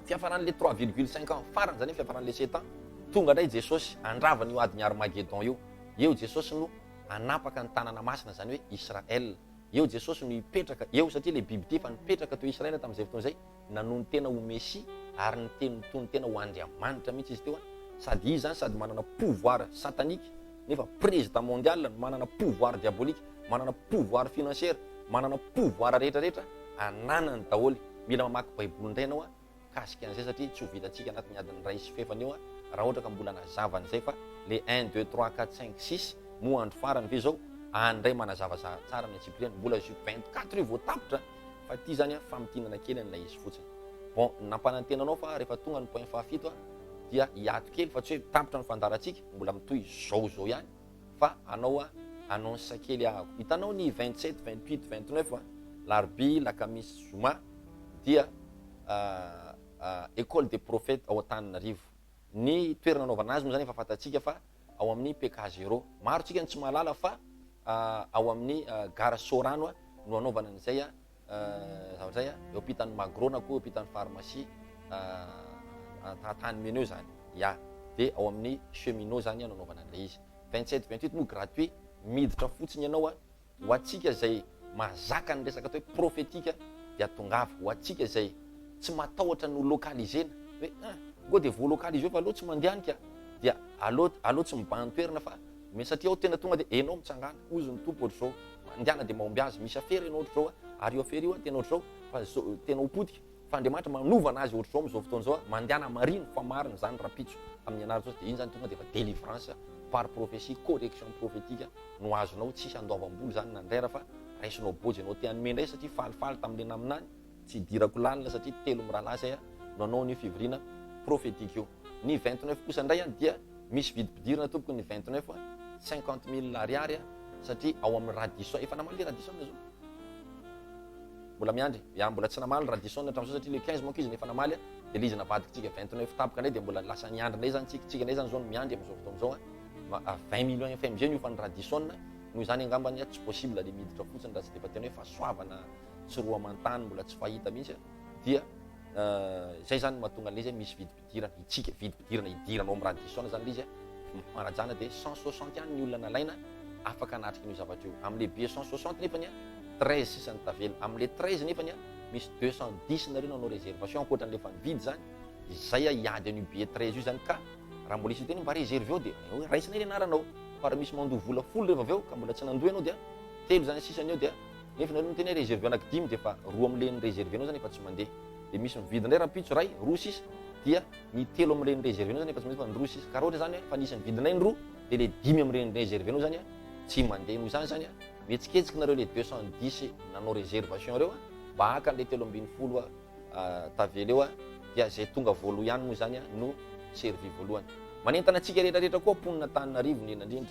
fiafaran'le 3,5 ans farany zany fiafaran'le 7 ans, tonga indray Jesosy andravany io adiny Armagedon io. Eo Jesosy no anapaka ny tanàna masina, zany hoe Israel. Eo Jesosy no hipetraka eo, satria le biby ty fa nipetraka teo Israel tamin'izay fotoana izay, nanony tena ho Messia ary nitony tena ho Andriamanitra mihitsy izy teo. Sady izy zany sady manana pouvoir satanique, nefa président mondial, manana pouvoir diabolique, manana pouvoir financière, manana pouvoir rehetrarehetra ananany daholo. Mila mamaky baiboly indray ianao kasika an'izay, satria tsy ho vitantsika anatin'ny adiny ray sy fefany eo raha ohatra ka mbola nazava an'izay. Fa le 1 2 3 4 5 6 moa andro farany ve zao andray manazava tsara amin'ny antsipriany, mbola ju 24 io voatapitra, fa ty zany famitinana kely an'ilay izy fotsiny. Bon, nampanantenanao fa rehefa tonga ny point fahafito dia hiato kely, fa tsy hoe tapitra ny fandarantsika mbola mitoy zao ihany, fa anao annonce kely ahako. Hitanao ny 27 28 29 larbi lakamisy zoma dia école des prophètes ao Antananarivo. Ny toerana anaovana azy moa zany efa fantatsika fa ao amin'ny PK0. Maro tsika ny tsy mahalala fa ao amin'ny gare Sorano no anaovana an'izay zavatra zay eo ampitan'ny Magrona koa eo ampitan'ny pharmacie tany meneo zany ya, dia ao amin'ny cheminot zany no anaovana an'ilay izy. 27 28 moa gratuit, miditra fotsiny ianao ho atsika zay mazaka ny resaka atao hoe prophétika dia tongava, ho atsika zay tsy matahotra no localisena hoe go dia voalocalize fa aloha tsy mandehanika dia aloha tsy mibany toerana, fa satria ao tena tonga dia enao mitsangana ozy ny tompo ohatr' zao mandeana dia maomby azy, misy afery enao ohatr' zao ary io afery io tena ohatr' zao fa tena hopotika, fa Andriamanitra manovana azy ohatr' zao amin'izao fotoana zao mandeana mariny fa mariny zany rapitso amin'ny anarany zao. Dia iny zany tonga dia efa délivrance par prophétie, correction prophétique no azonao, tsisy andoavam-boly zany nandrera fa raisinao bojo ianao te hanome indray, satria falifaly tamin'le naminany tsy dirako lalina, satria telo mirahalahy zay nanao ny fivirina prophétique io. Ny 29 kosa indray dia misy vidim-pidirana tompoko ny 29 50 000 ariary satria ao amin'ny Radisson. Efa namaly le Radisson zao mbola miandry mbola tsy namaly Radisson hatramin'izao, satria le 15 manko izy nefa namaly dia le izy navadikitsika 29 tapaka indray dia mbola lasa niandry indray zany tsika indray zany zao miandry amin'izao fotoana zao 20 millions FMG no fa ny Radisson noho zany angambany tsy possible le miditra fotsiny raha tsy dia tena hoe fa soavana tsy roa amantany mbola tsy fahita mihitsy dia zay zany mahatonga an'ilay izy misy vidim-pidirana, itsika vidim-pidirana idiranao amin'ny Radisson zany le izy marajana dia 160 ihany ny olona nalaina afaka anatrika ny zavatra io. Amin'le be 160 nefany 13 sisany tavela, amin'le 13 nefany misy 210 nareo nanao réservation ankoatran'le fa nividy zany, izay hiady an'io be 13 io zany. Ka raha mbola isy teny mba réservé ao dia raisina ny anaranao, fa raha misy mandoa vola folo rehefa avy eo ka mbola tsy nandoa ianao dia telo zany sisany eo dia nefa nareo miteny réservé anaky 10 dia fa roa amin'le ny réservé anao zany efa tsy mandeha. Dia misy mividy indray rapitso ray roa sisa dia ny telo amin'ireny réservé anao zany efa tsy mandeha fa ny roa sisa. Ka raha ohatra zany fa nisy nividinay ny roa dia le 10 amin'ireny réservé anao zany tsy mandeha. Noho izany zany mihetsiketsika nareo le 210 nanao réservation reo mba haka an'le 320 tavela eo dia zay tonga voaloha ihany moa zany no servi voalohany. Manentana antsika rehetrarehetra koa ponina Antananarivo ny enandrindra,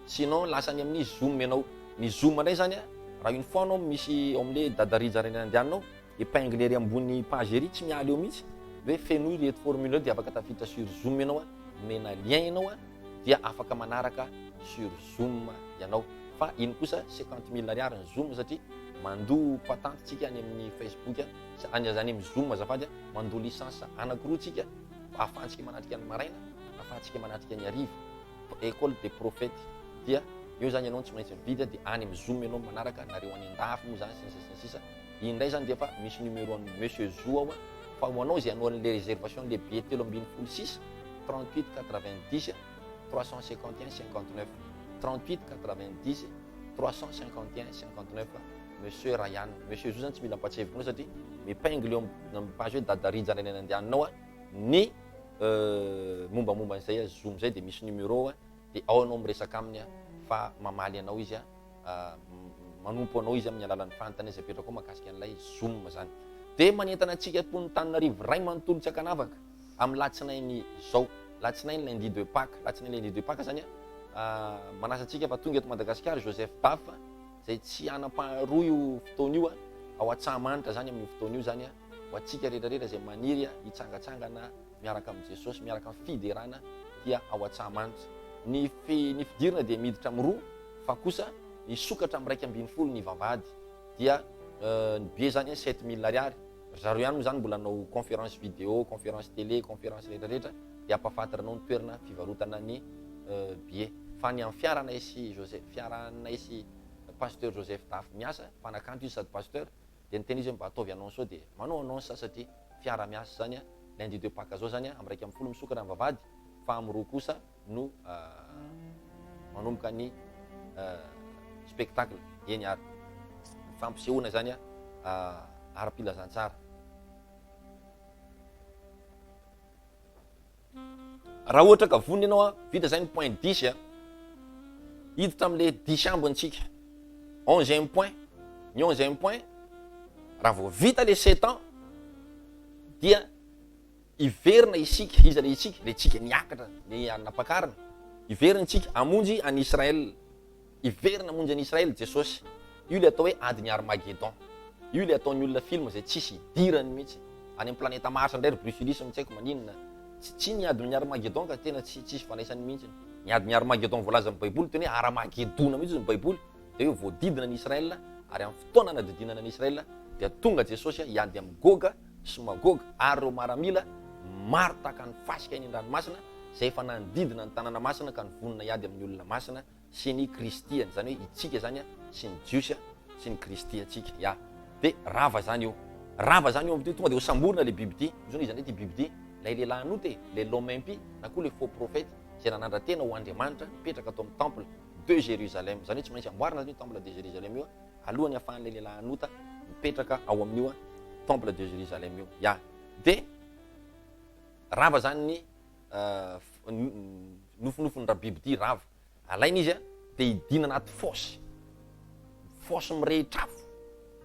sinon lasany amin'ny Zoom ianao. Ny Zoom indray zany raha une fois anao misy ao amin'le dadarija reny andehananao épingle ery ambony page ery tsy miala eo mihitsy hoe fenoy reto formule dia afaka tafiditra sur Zoom ianao mena lien ianao dia afaka manaraka sur Zoom ianao. fa iny kosa 50 000 ariary ny zoom satria mandoa patente tsika any amin'ny Facebook any zany amin'ny zoom azafady mandoa licence anakiroa tsika ahafahantsika manatrika ny maraina ahafahantsika manatrika ny arivo école des prophètes dia io zany ianao tsy maintsy mividy dia any amin'ny zoom ianao manaraka nareo any andafy moa zany sisa indray zany dia fa misy numéro an'ny monsieur Zou ao fa hoanao zay anao an'le réservation le billet 326 38 90 351 59 38 90 351 59 monsieur Ryan monsieur Zou zany tsy mila ampatseviko satria mipingle eo amin'ny page hoe dadarijana eny andehananao ny mombamomba an'izay zoom zay dia misy numéro dia ao anao miresaka aminy fa mamaly anao izy manompo anao izy amin'ny alalan'ny fantany izay petraka ao makasika an'ilay zoom zany dia manentana antsika Antananarivo ray manontolo tsy akanavaka amin'ny latsinainy zao latsinainy lundi de Pâques latsinainy lundi de Pâques zany manasa antsika fa tonga eto Madagasikara Joseph Daf zay tsy anam-paharoa io fotoana io ao Antsahamanitra zany amin'ny fotoana io zany ho antsika rehetrarehetra zay maniry hitsangatsangana miaraka amin'ny Jesosy miaraka amin'ny fiderana dia ao Antsahamanitra ny fidirana dia miditra amin'ny roa fa kosa ny sokatra amin'ny 1.20 ny vavahady dia ny be zany 7 000 ariary zareo ihany moa zany mbola anao conférence vidéo conférence télé conférence rehetrarehetra dia ampahafantaranao ny toerana fivarotana ny billet fa ny amin'ny fiaranay sy pasteur Joseph Daf miasa mpanakanto izy sady pasteur dia ny tena izy mba ataovy annonce sao dia manao annonce satria fiara miasa zany lundi de Pâques zao zany amin'ny 1.10 misokatra amin'ny vavahady fa amin'ny roa kosa no manomboka ny spectacle eny ary fampisehoana zany ara-pilazantsara raha ohatra ka vonona ianao vita zany point 10 hiditra amin'le 10 ambontsika 11e point ny 11e point raha vao vita le 7 ans dia iverina isika izy le isika le tsika niakatra le anapakarina iverina tsika amonjy any Israel iverina amonjy any Israel Jesosy io le atao hoe adiny Armageddon io le ataon'ny olona film zay tsisy idirany mihitsy any amin'ny planeta Mars ndray Bruce Willis tsy haiko maninona tsy ny adiny Armageddon ka tena tsisy fanaisany mihitsy ny adiny Armageddon voalaza amin'ny Baiboly teny hoe Armageddon mihitsy ny Baiboly dia hoe voadidina ny Israel ary amin'ny fotoana anadidinana ny Israel dia tonga Jesosy hiady amin'ny Goga sy Magoga ary ireo maramila maro tahaka ny fasika eny an-dranomasina zay efa nanodidina ny tanàna masina ka nivonona hiady amin'ny olona masina sy ny kristiana zany hoe itsika zany sy ny jiosy sy ny kristiatsika ya dia rava zany io amin'ity tonga dia ho samborina le biby ty zany izy ty biby ty lay lehilahy anoty le l'homme impie na koa le faux prophète zay nanandra-tena ho Andriamanitra mipetraka atao amin'ny temple de Jérusalem zany hoe tsy maintsy amboarina zany temple de Jérusalem io alohany ahafahan'le lehilahy anota mipetraka ao amin'io temple de Jérusalem io ya dia rava zany ny nofinofiny raha biby ty rava alaina izy dia hidina anaty fosy mirehitra afo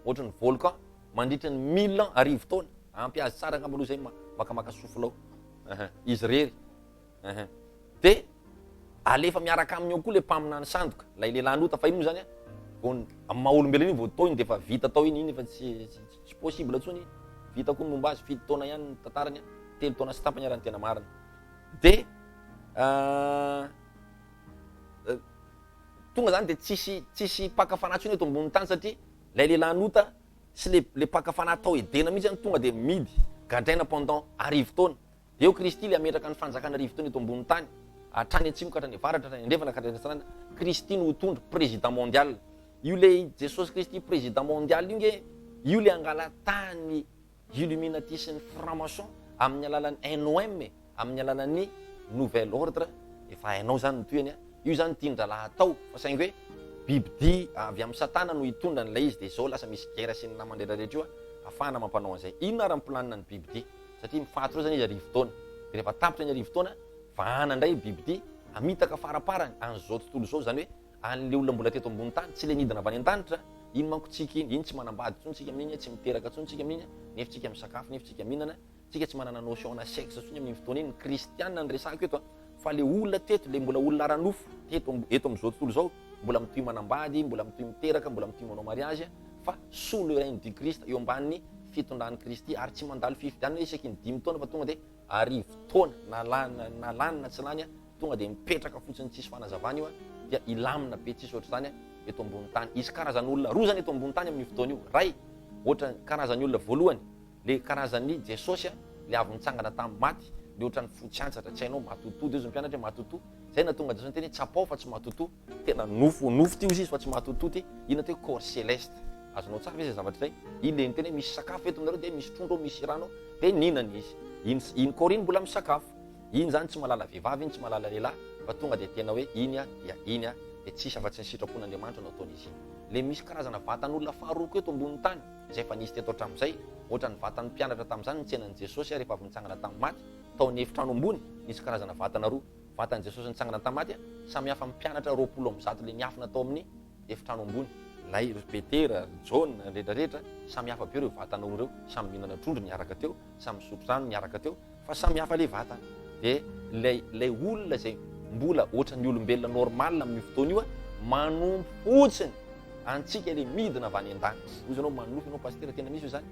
ohatra ny volcan mandritra ny 1000 ans arivo taona ampiazy tsara angamba aloha zay makamaka sofilao izy rery dia alefa miaraka aminy ao koa le mpamina ny sandoka lay lehilahy anota fa iny moa zany maha-olombelona iny vao tao iny dia efa vita tao iny efa tsy possible atsony vita koa momba azy 7 taona ihany tantarany 3 taona sy tampany arany tena marina dia tonga zany dia tsisy pakafana tsony eto ambony tany satria lay lehilahy anota sy le pakafana tao edena mihitsy zany tonga dia midy gadraina pendant arivo taona dia eo Kristy le ametraka ny fanjakana arivo taona eto ambony tany hatrany atsimo ka hatrany avaratra hatrany andrefana ka hatrany atsirana Kristy no tondro président mondial io le Jesosy Kristy président mondial io le angala tany illuminati sy ny franc-maçon amin'ny alalan'ny NOM amin'ny alalan'ny nouvel ordre efa hainao zany nytoeny io zany tiandralahy atao fa saingy hoe bibidy avy amin'ny satana no hitondra n'ilay izy dia zao lasa misy guerre sy ny namany rehetrarehetra io ahafahana mampanao an'izay inona ary planina ny bibidy satria mifaty reo zany izy arivo taona dia rehefa tapitra ny arivo taona vahana indray bibidy amitaka faraparany an'izao tontolo zao zany hoe an'le olona mbola teto ambony tany tsy le nidina avy any an-danitra iny manko tsika iny tsy manambady tsontsika amin'iny tsy miteraka tsontsika amin'iny nefitsika misakafo nefitsika mihinana tsika tsy manana notion na sexe tsony amin'ny fotoana iny kristianina ny resako eto fa le olona teto le mbola olona ranofo eto amin'izao tontolo zao mbola mitoy manambady mbola mitoy miteraka mbola mitoy manao mariage fa sous le règne du Christ eo ambanin'ny fitondran'ny Kristy ary tsy mandalo fifidianana isaky ny 5 taona fa tonga dia arivo taona na lany na tsy lany tonga dia mipetraka fotsiny tsisy fanazavana io dia ilamina be tsisy ohatr' zany eto ambony tany. Isy karazan'olona roa zany eto ambony tany amin'ny fotoana io. Ray, ohatra karazan'olona voalohany, le karazan'ny Jesosy le avy nitsangana tamin'ny maty, le ohatran'ny fotsy antsatra, tsy hainao matoto, de izy mpianatra matoto. Zay na tonga Jesosy teny tsapao fa tsy matoto. Tena nofo ty izy fa tsy matoto ty. Ina te corps céleste. Azonao tsara izy zavatra zay. Ileny teny misy sakafo eto aminareo, de misy trondro, misy rano, de ninana izy. Iny corps mbola misakafo. Iny zany tsy malala vehivavy, iny tsy malala lehilahy, fa tonga de tena hoe iny dia iny de tsisy afa-tsy ny sitrapon'Andriamanitra no ataony izy. Le misy karazana vatan'olona faharoa eto ambony tany, izay fa nisy teto hatramin'izay, ohatra ny vatan'ny mpianatra tamin'izany nitsenan'i Jesosy rehefa avy nitsangana tamin'ny maty, taon'ny efitrano ambony, nisy karazana vatana roa. Vatan'i Jesosy nitsangana tamin'ny maty, samy hafa mpianatra 20 le niafina tao amin'ny efitrano ambony. Lay Petera, John, rehetrarehetra, samy hafa be reo vatana reo, samy mihinana trondro niaraka teo, samy misotro rano niaraka teo, fa samy hafa le vatana. De lay olona zay mbola ohatran'ny olombelona normal amin'ny fotoana io manompo fotsiny antsika le midina avy any an-dany. Ozy anao manofo anao pasteur, tena misy io zany.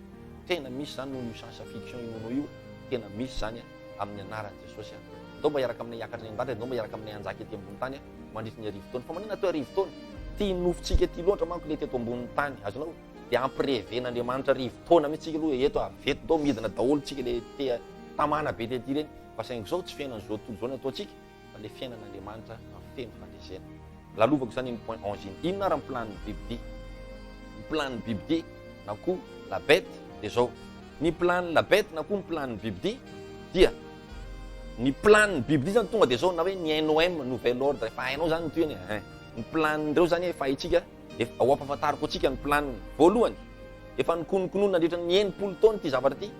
Tena misy zany noho io science fiction inoanao io, tena misy zany amin'ny anaran'i Jesosy. Ndao mba hiaraka amin'ny hiakatra ny andatra, ndao mba hiaraka amin'ny anjaka ety ambony tany mandritra ny arivo taona. Fa manina atao arivo taona? Tia nofotsika ty loatra manko le teto ambony tany. Azonao de ampireven'Andriamanitra arivo taona mihitsy aloha eto aveto dao midina daholo tsika le te tamana be tety reny. Fa saingy zao tsy fiainan'izao tontolo zao ny ataontsika, fa le fiainan'Andriamanitra feno fandresena. Lalovako zany ny point 11 iny. Inona raha plan ny Bible? Ny plan ny Bible na koa la bête de zao. Ny plan la bête na koa ny plan ny Bible dia ny plan ny Bible zany tonga de zao na hoe ny NOM nouvel ordre, fa hainao zany toy eny. Ny plan ndreo zany efa haitsika, efa ao ampahafantariko antsika ny plan voalohany. Efa nikonokonono nandritra ny 90 taona ty zavatra ty,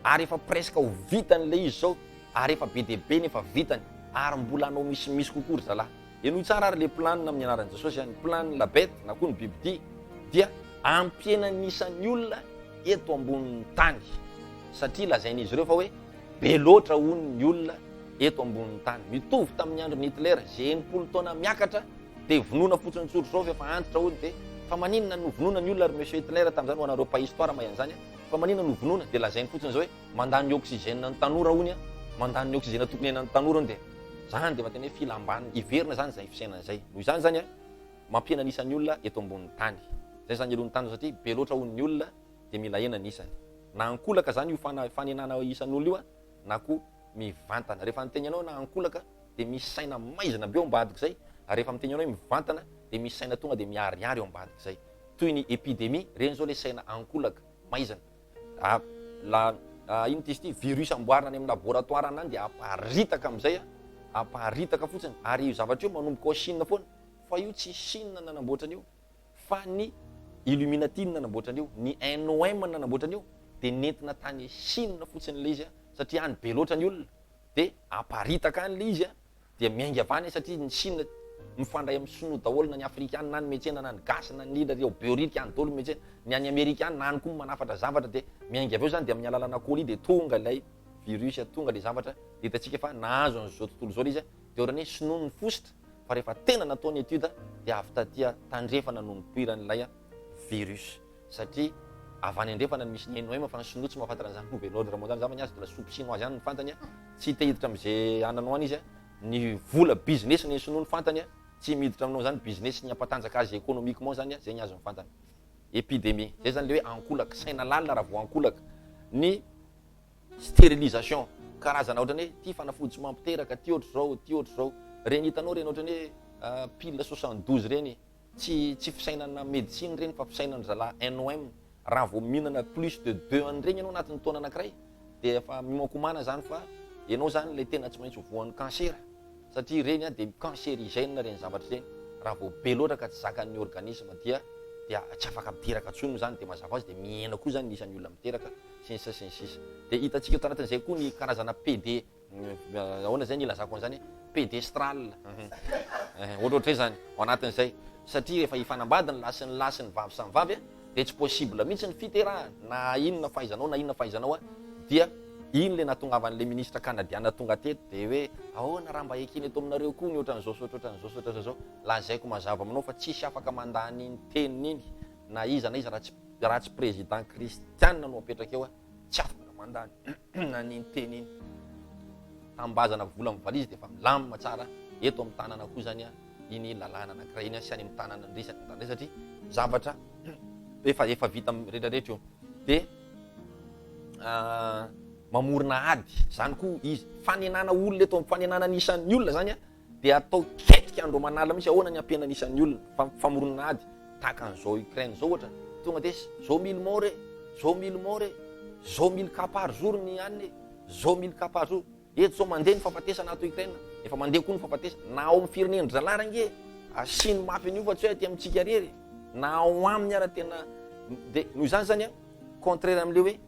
ary efa presque ho vitany le izy zao, ary efa be dia be nefa vitany, ary mbola anao misy kokoa ry zalahy. Eno tsara ary le plan amin'ny anaran'i Jesosy, ny plan la bête na koa ny Bible dia ampienanisan'ny olona eto ambonin'ny tany, satria lazain'izy ireo fa hoe be loatra hono ny olona eto ambonin'ny tany. Mitovy tamin'ny andron'ny Hitler, 90 taona miakatra de vonoina fotsiny tsotro zao efa antitra hono. De fa maninona no vonoina ny olona ry monsieur Hitler tamin'izany ho anareo pahistoire mahay an'izany, fa maninona no vonoina de lazainy fotsiny zao hoe mandany oxygène ny tanora hony, mandany oxygène tokony henan'ny tanora de zany de mateny hoe filambany iverina zany zay fisainana zay. Noho izany zany mampienanisan'ny olona eto ambonin'ny tany. Zay zany elohan'ny tany satria be loatra hono ny olona de mila henana isany. Na ankolaka zany io fanenana isan'olona io na koa mivantana. Rehefa niteny anao na ankolaka de misy saina maizina be ao ambadika zay, ary rehefa miteny anao hoe mivantana de misy saina tonga de miariary ao ambadika zay. Toy ny épidémie, reny zao le saina ankolaka maizana. Ino ty izy ty virus amboarina any amin'ny laboratoire anany de aparitaka am'izay, aparitaka fotsiny. Ary io zavatra io manomboka ao Chine foana, fa io tsy Chine nanamboatrany io, fa ny Illuminati nanamboatrany io, ny NOM nanamboatrany io, de nentina tany Chine fotsiny le izy, satria any be loatra ny olona de aparitaka any le izy de miainga avany satria ny Chine mifandray amin'ny sinoa daholo, na ny afrikana na ny metsena na ny gasy na ny lila reo beorika any daholo metsena, ny any amerikana na any koa manafatra zavatra de miainga aveo zany de amin'ny alalana colis de tonga lay virus, tonga le zavatra de hitantsika fa nahazo an'izao tontolo zao le izy de ohatrany hoe sinoa ny fositra, fa rehefa tena nataony étude de avy tatia tandrefana no nipoiran'ilay virus, satria avy any andrefana ny misy ny NOM fa ny sinoa tsy mahafantatra an'izany nouvel ordre mondial zany azy de la soupe chinoise zany ny fantany, tsy tehiditra am'izay ananao any izy, ny vola business ny sinoa ny fantany, tsy miditra aminao zany business ny ampatanjaka azy économiquement zany, zay ny azo ny fantany. Épidémie, zay zany le hoe ankolaka, saina lalina raha vao ankolaka. Ny stérilisation, karazana ohatrany hoe ty fanafody tsy mampiteraka, ty ohatry zao, reny hitanao reny ohatrany hoe pile 72 reny, tsy fisainana médecine reny fa fisainana zalahy NOM. Raha vao mihinana plus de 2 an'ireny ianao anatin'ny taona anankiray de efa mimankomana zany fa ianao zany le tena tsy maintsy voan'ny cancer, satria reny de cancérigène reny zavatra reny. Raha vao be loatra ka tsy zakan'ny organisme dia tsy afaka miteraka tsony zany, de mazava azy de miena koa zany isan'ny olona miteraka sy ny sisa. De hitantsika eto anatin'izay koa ny karazana PD, ahoana zay ny ilazako an'izany, pédestral, ohatrohatray zany ao anatin'izay, satria rehefa hifanambady ny lasy ny vavy samy vavy de tsy possible mihitsy ny fiterahana, na inona fahaizanao na inona fahaizanao dia iny le natongavan'le ministre canadiana tonga teto de hoe ahoana raha mba ekiny eto aminareo koa ny ohatran'izao ohatran'izao, lazaiko mazava aminao fa tsisy afaka mandany iny teniny iny, na iza raha tsy président kristianina no apetraka eo tsy afaka mandany na niny teny iny. Tambazana vola mivalizy de fa milamina tsara eto amin'ny tanana koa zany iny lalàna anankiray iny asiany amin'ny tanana andresany satria zavatra efa vita rehetrarehetra io. De mamorona ady zany koa izy fanenana olona eto fanenana anisan'ny olona zany a de atao ketrika andro manala misy ahoana ny ampiana anisan'ny olona famorona ady tahaka an'izao Ukraine zao ohatra tonga de zao 1000 morts zao 1000 morts zao 1000 cas par jour ny anny zao 1000 cas par jour eto zao mandeha ny fahafatesana ato Ukraine efa mandeha koa ny fahafatesana na ao amin'ny fireneny zalarange asiny mafy an'io fa tsy hoe aty amintsika rery na ao aminy ara tena de noho izany zany a contraire am'le hoe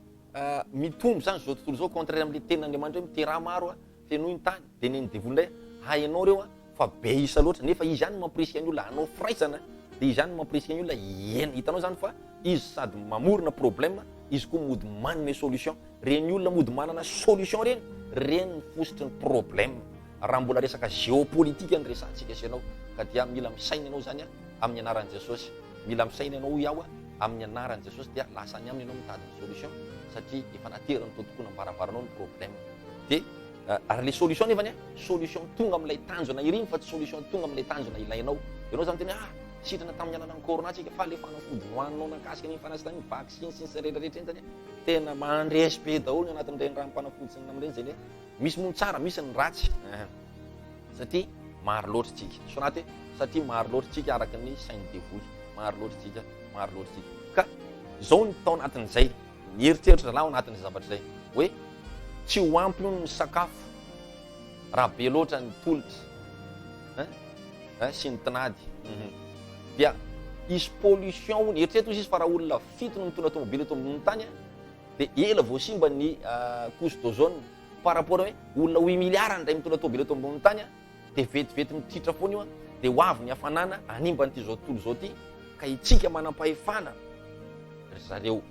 mitombo zany zao tontolo zao contraire am'le tenin'Andriamanitra hoe miteraha maro a fenoy ny tany de neny devoly ndray hainao reo a fa be isa loatra nefa izy ihany mampirisika ny olona anao firaisana de izy ihany mampirisika ny olona ena hitanao zany fa izy sady mamorona problème izy koa mody manome solution reny olona mody manana solution reny ny fositry ny problème raha mbola resaka géopolitique ny resantsika asianao ka dia mila misaina ianao zany a amin'ny anaran'i Jesosy mila misaina ianao iaho a amin'ny anaran'i Jesosy dia lasany aminy ianao mitady ny solution satria efa naterany totokoa nambaravaranao ny problème de ary le solution nefany a solution tonga amin'ilay tanjona iriny fa tsy solution tonga amin'ilay tanjona ilainao ianao zany tena sitrana tamin'ny alalany corona tsika fa le fanafody nohaninao nakasika ny fanasitany vaccine sy ny rehetrarehetra iny zany tena mandresy be daholo ny anatin'ireny ranom-panafody sy ny amin'ireny zany misy mono tsara misy ny ratsy satria maro loatra tsika so anaty satria maro loatra tsika araka ny sainy devoly maro loatra tsika ka zao ny tao anatin'izay ny eritreritra zalahy ao anatin'izay zavatra zay hoe tsy ho ampy ny sakafo raha be loatra ny tolotra sy ny tinady dia isy pollution ny eritrereto izy fa raha olona fito no mitondra tomobily eto ambony tany de ela vao simba ny couche d'ozone par rapport hoe olona 8 milliards ndray mitondra tomobily eto ambony tany de vetivety mititra foana io de ho avy ny hafanana animba n'ity zao tontolo zao ty ka itsika manam-pahefana zareo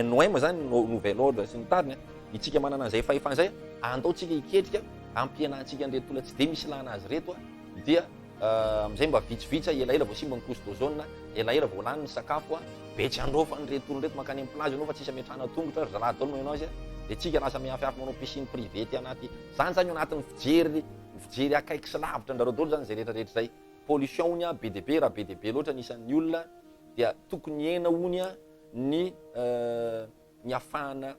NOM zany nouvel ordre sy ny tariny itsika manana an'izay fahefana zay andaotsika iketrika ampianantsika an'reto olona tsy de misy lana azy reto dia am'izay mba vitsivitsy elaela vao simba ny couche d'ozone elaela vao lany ny sakafo betsy androfa ny reto olona reto makany amin'ny plage anao fa tsisy ametrahana tongotra zalahy daholo manao azy de tsika lasa miafiafy manao piscine privé ty anaty zany zany anatin'ny fijery akaiky sy lavitra andareo daholo zany zay rehetrarehetra zay pollution ony be de be raha be de be loatra nisan'ny olona dia tokony ena ony ny afahana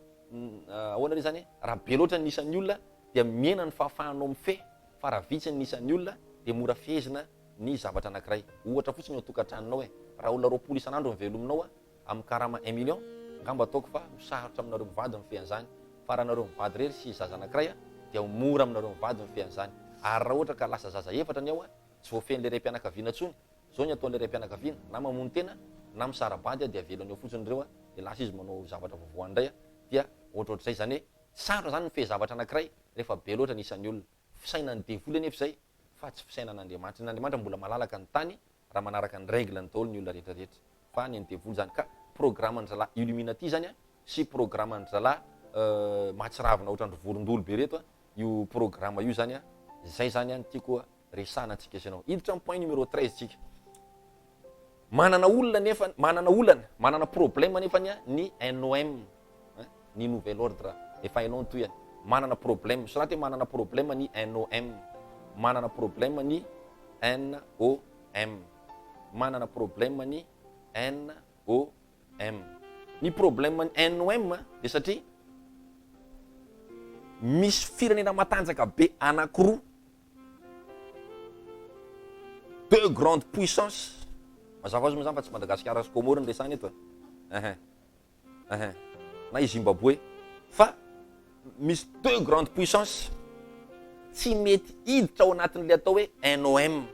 ahoana re zany raha be loatra ny nisan'ny olona dia miena ny fahafahanao mife fa raha vitsy ny nisan'ny olona de mora fehezina ny zavatra anankiray ohatra fotsiny eo tokantranonao raha olona 20 isan'andro mivelominao amin'ny karama 1 million ngamba ataoko fa misarotra aminareo mivady mifehy an'izany fa raha nareo mivady rery sy zaza anankiray dia mora aminareo mivady mifehy an'izany ary raha ohatra ka lasa zaza efatra ny ao tsy voafehin'le ray mpianakaviana tsony zao ny ataon'le ray mpianakaviana na mamono tena na misarabady dia avelany eo fotsiny reo dia lasa izy manao zavatra voavoandray dia ohatrohatr'izay zany hoe sarotra zany mifehy zavatra anankiray rehefa be loatra nisan'ny olona fisainany devoly anefa zay fa tsy fisainan'Andriamanitra n'Andriamanitra mbola malalaka ny tany raha manaraka ny règle ny daholo ny olona rehetrarehetra fa ny devoly zany ka programme ny zalahy Illuminati zany sy programme ny zalahy mahatsiravina ohatrandro vorondolo be reto io programme io zany zay zany ny tiako resana antsika isanao hiditra amin'ny point numéro 13 tsika manana olona nefa manana problème nefa ny NOM ny nouvel ordre efa hainao toy manana problème soraty hoe manana problème ny NOM manana problème ny NOM manana problème ny NOM ny problème ny NOM de satria misy firenena matanjaka be anankiroa deux grandes puissances mazava azy moa zany fa tsy Madagascar sy Comore ny resany eto na i Zimbabwe fa misy deux grandes puissances tsy mety hiditra ao anatin'le atao hoe NOM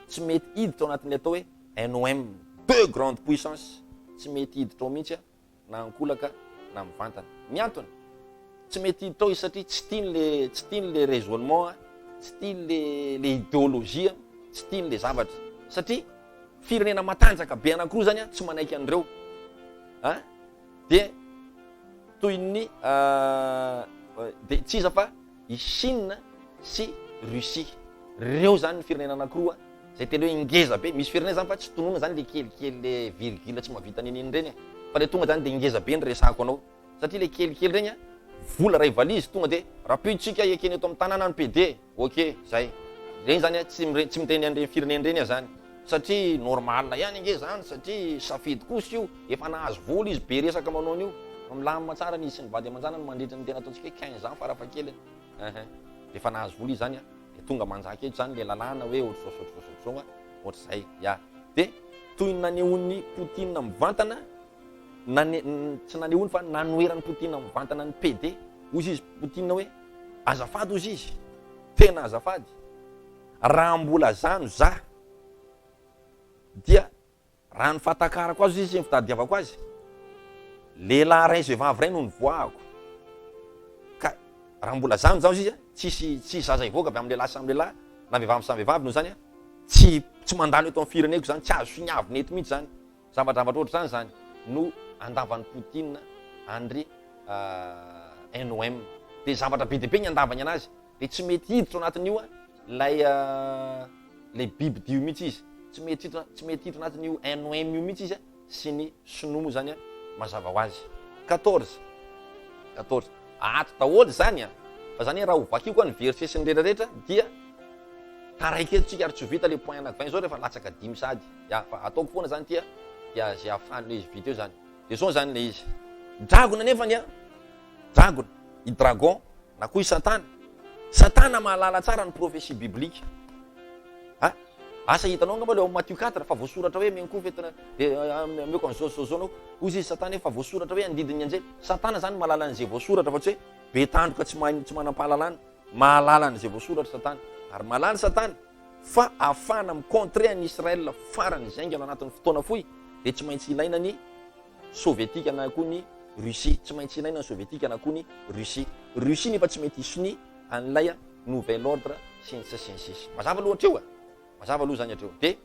tsy mety hiditra ao anatin'le atao hoe NOM deux grandes puissances tsy mety hiditra ao mihitsy na ankolaka na mivantana ny antony tsy mety hiditra ao izy satria tsy tiany le raisonnement tsy tiany le idéologie tsy tiany le zavatra satria firenena matanjaka be anankiroa zany tsy manaiky an'ireo de toy ny de tsy iza fa i Chine sy Russie reo zany ny firenena anankiroa zay tena hoe ingeza be misy firenena zany fa tsy tonona zany le kelikely le virgule tsy mahavita nininy reny fa le tonga zany de ingeza be ny resako anao satria le kelikely reny vola ray valizy tonga de rapiditsika ekeny eto amin'ny tanàna ny PD ok zay regny zany tsy miteny an'ireny firenena reny zany satria normal ihany nge zany satria safidy kosa io efa nahazo vola izy be resaka manao an'io milamina tsara ny isiny vady aman-janany mandritra ny tena ataontsika 15 ans farafahakeliny efa nahazo vola izy zany de tonga manjaka eto zany le lalàna hoe ohatr'zao ohatr'zay ya de toy ny nanehoan'ny Poutine mivantana tsy nanehoany fa nanoeran'ny Poutine mivantana ny PD ozy izy Poutine hoe azafady ozy izy tena azafady raha mbola zano za dia raha ny fatakarako azy izy fitadiavako azy lehilahy ray zay vavy ray no nivoahako ka raha mbola zano zao izy tsisy zaza ivoaka avy amin'ny lehilahy samy lehilahy na vehivavy samy vehivavy no zany tsy mandalo eto amin'ny fireneko zany tsy azo finiavina eto mihitsy zany zavadravatra ohatr'zany zany no andavan'ny Poutine andry NOM de zavatra be deabe ny andavany anazy de tsy mety hiditra anatin'io lay biby dio mihitsy izy tsy mety hiditra anatin'io NOM io mihitsy izy sy ny sinomo zany mazava ho azy 14 ato daholo zany fa zany raha ovakio koa ny verset sy ny rehetrarehetra dia taraiky eto tsika ary tsy ho vita le point anaky 20 zao rehefa latsaka 10 sady fa ataoko foana zany dia zay ahafahan'le izy vita eo zany de zao zany le izy dragona nefany dragona i dragon na koa i satana mahalala tsara ny prophétie biblique asa hitanao ngamba le ao Matthieu 4 fa voasoratra hoe menkofy meko an'zao anao ozy izy satana fa voasoratra hoe andidiny anjely satana zany mahalala an'izay voasoratra fa tsy hoe be tandroka tsy manam-pahalalana mahalala an'izay voasoratra satana ary mahalala satana fa afana micontrer ny Israël farany zaingana anatin'ny fotoana foy de tsy maintsy ilaina ny soviétique na koa ny Russie tsy maintsy ilaina ny soviétique na koa ny Russie nefa tsy mety hisony an'ilay nouvel ordre sy ny sisy mazava loatra eo mazava aloha zany atreo de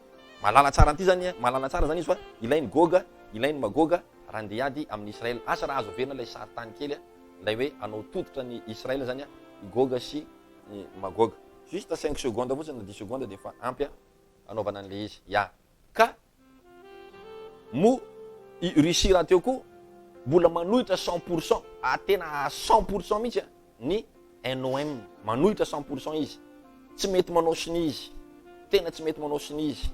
malala tsara an'ity zany malala tsara zany izy fa ilainy Goga ilainy Magoga raha andeha hiady amin'ny Israël asa raha azo averina lay sary tany kely lay hoe anao tototra ny Israël zany Goga sy Magoga juste 5 secondes fotsiny na 10 secondes de fa ampy anaovana an'le izy ka mo Russie raha teo koa mbola manohitra 100% tena 100% mihitsy ny NOM manohitra 100% izy tsy mety manao siny izy tena tsy mety manao siny izy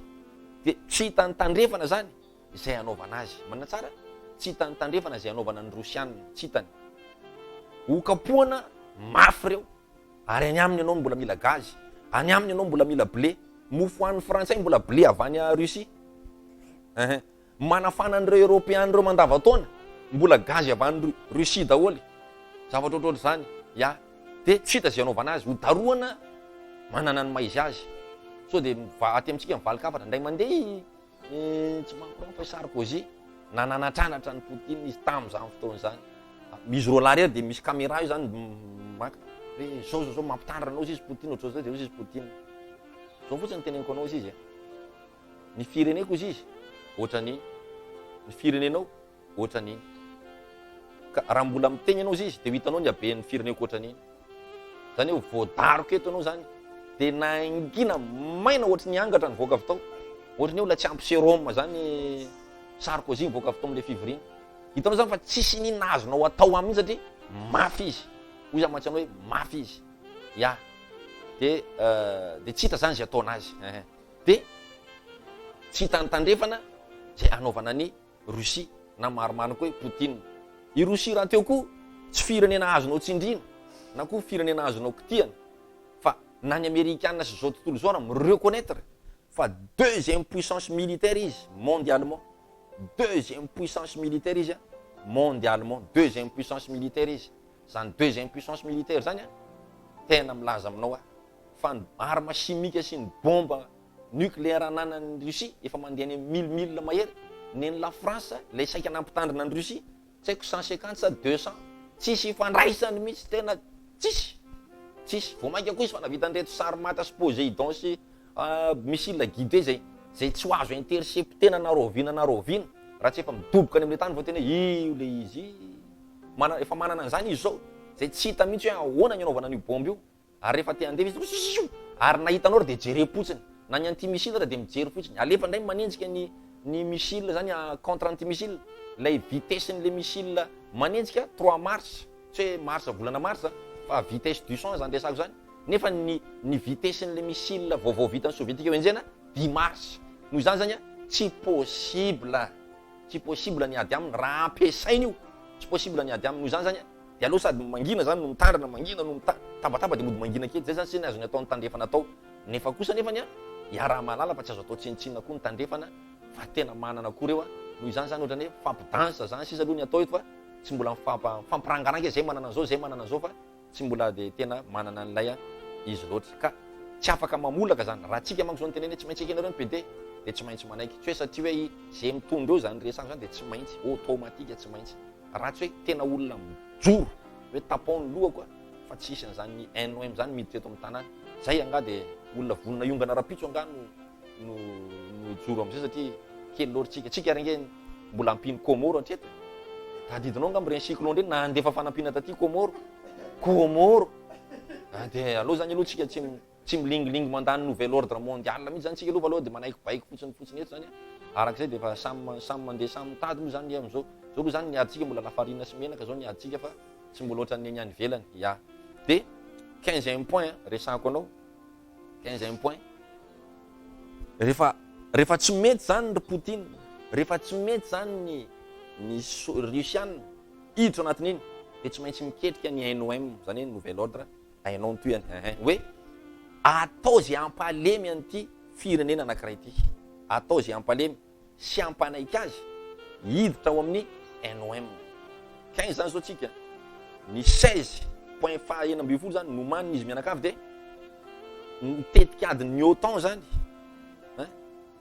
de tsy hitany tandrefana zany zay anaovana azy manana tsara tsy hitany tandrefana zay anaovana ny Rosiana tsy hitany okapoana mafy reo ary any aminy ianao mbola mila gazy any aminy ianao mbola mila blé mofo an'ny frantsay mbola blé avany a Russie manafana an'ireo européen reo mandavataona mbola gazy avany Russie daholy zavatra ohatrohatry zany de tsy hita zay anaovana azy hodaroana manana ny maizy azy so de aty amintsika mivaly kafatra ndray mandeha tsy Macron fa Sarkozy nananatranatra ny Poutine izy tam'izany fotoana zany misy rola rery de misy caméra io zany maka hoe zao mampitandra anao izy Poutine ohatr'zao de izy Poutine zao fotsiny teneniko anao izy ny fireneko izy ohatran'iny ny firenenao ohatran'iny ka raha mbola miteny anao izy de hitanao ny haben'ny fireneko ohatran'iny zany hoe voadaroko eto anao zany de naingina maina ohatry ny angatra ny voaka avy tao ohatry ny hoe la tsy ampy sérum zany Sarkozy voaka avy tao am'le fivirina hitanao zany fa tsisy ninona azonao atao aminy satria mafy izy hoy za matsanao hoe mafy izy de tsy hita zany zay ataona azy de tsy hitany tandrefana zay anaovana ny Russie na maromaro koa hoe Poutine i Russie raha teo koa tsy firenena azonao tsindrina na koa firenena azonao kitihana fa na ny Américaine sy zao tontolo zao raha mireconnaître fa deuxième puissance militaire izy mondialement deuxième puissance militaire izy mondialement deuxième puissance militaire izy zany deuxième puissance militaire zany tena milaza aminao fa ny arme chimique sy ny bombe nucléaire ananan'ny Russie efa mandeha any 1000 mahery neny la France lay saika nampitandrina ny Russie tsy haiko 150 sa 200 tsisy ifandraisany mihitsy tena tsisy vao mainka koa izy fa navita an'ireto Sarmata sy Poséidon sy missile guidé zay tsy ho azo interceptena na rovina raha tsy efa midoboka any am'le tany vao tena io le izy efa manana an'izany izy zao zay tsy hita mihitsy hoe ahoana ny anaovana an'io bombe io ary rehefa te andeha izy ary nahitanao de jerepotsiny na ny anti-missile de mijery fotsiny alefa ndray manenjika ny missile zany contre anti-missile lay vitesse n'le missile manenjika 3 mars tsy hoe mars volana mars fa vitesse du son zany resako zany nefa ny vitessin'le missile vaovao vitan'ny sovietika eo enjena 10 mars. Noho izany zany tsy possible ny ady aminy raha ampiasaina io, tsy possible ny ady aminy. Noho izany zany de aloha sady mangina zany no mitandrana, mangina no tabataba de mody mangina kely, zay zany sy ny azony atao ny tandrefana atao. Nefa kosa nefany iaraha-malala fa tsy azo atao tsinontsinona koa ny tandrefana, fa tena manana koa reo. Noho izany zany ohatrany hoe fampidansa zany sisa aloha ny atao eto, fa tsy mbola fampirangaranga zay manana an'zao, zay manana an'zao, fa tsy mbola de tena manana an'ilay izy loatra. Ka tsy afaka mamolaka zany raha tsika manko zao ny teneny tsy maintsy ekenareo ny PD de tsy maintsy manaiky, tsy hoe satria hoe zay mitondra eo zany resaka zany de tsy maintsy automatique, tsy maintsy raha tsy hoe tena olona mijoro hoe tapon loha koa, fa tsy isy an'zany NOM zany miditra eto amin'ny tanàna. Zay anga de olona vonona iongana rapitso anga no joro am'zay satria kely loatra tsika range mbola ampiny Comoro atreto. Tadidinao nga am'ireny cyclone reny nandefa fanampina taty Comoro. De aloha zany aloha tsika tsy milingilingy mandany nouvel ordre mondial mihitsy zany tsika aloha de manaiky baiky fotsiny eto zany. Arak'izay de fa samy mandeha samy mitady moa zany am'zao. Zao aloha zany niadytsika mbola lafarina sy menaka zao niadytsika fa tsy mbola ohatran'ny any ivelany. Ya. De 15e point resako anao. 15e point. Rehefa tsy mety zany ry Poutine, rehefa tsy mety zany ny Russiane hiditra anatin'iny de tsy maintsy miketrika ny NOM zany hoe nouvel ordre hainao ny toyany hoe atao zay ampalemy an'ity firenena anankiray ity, atao zay ampalemy sy ampanaiky azy hiditra ao amin'ny NOM. 15 zany zao tsika ny 16.1 zany nomaniny izy mianakavy de mitetika adiny OTAN zany,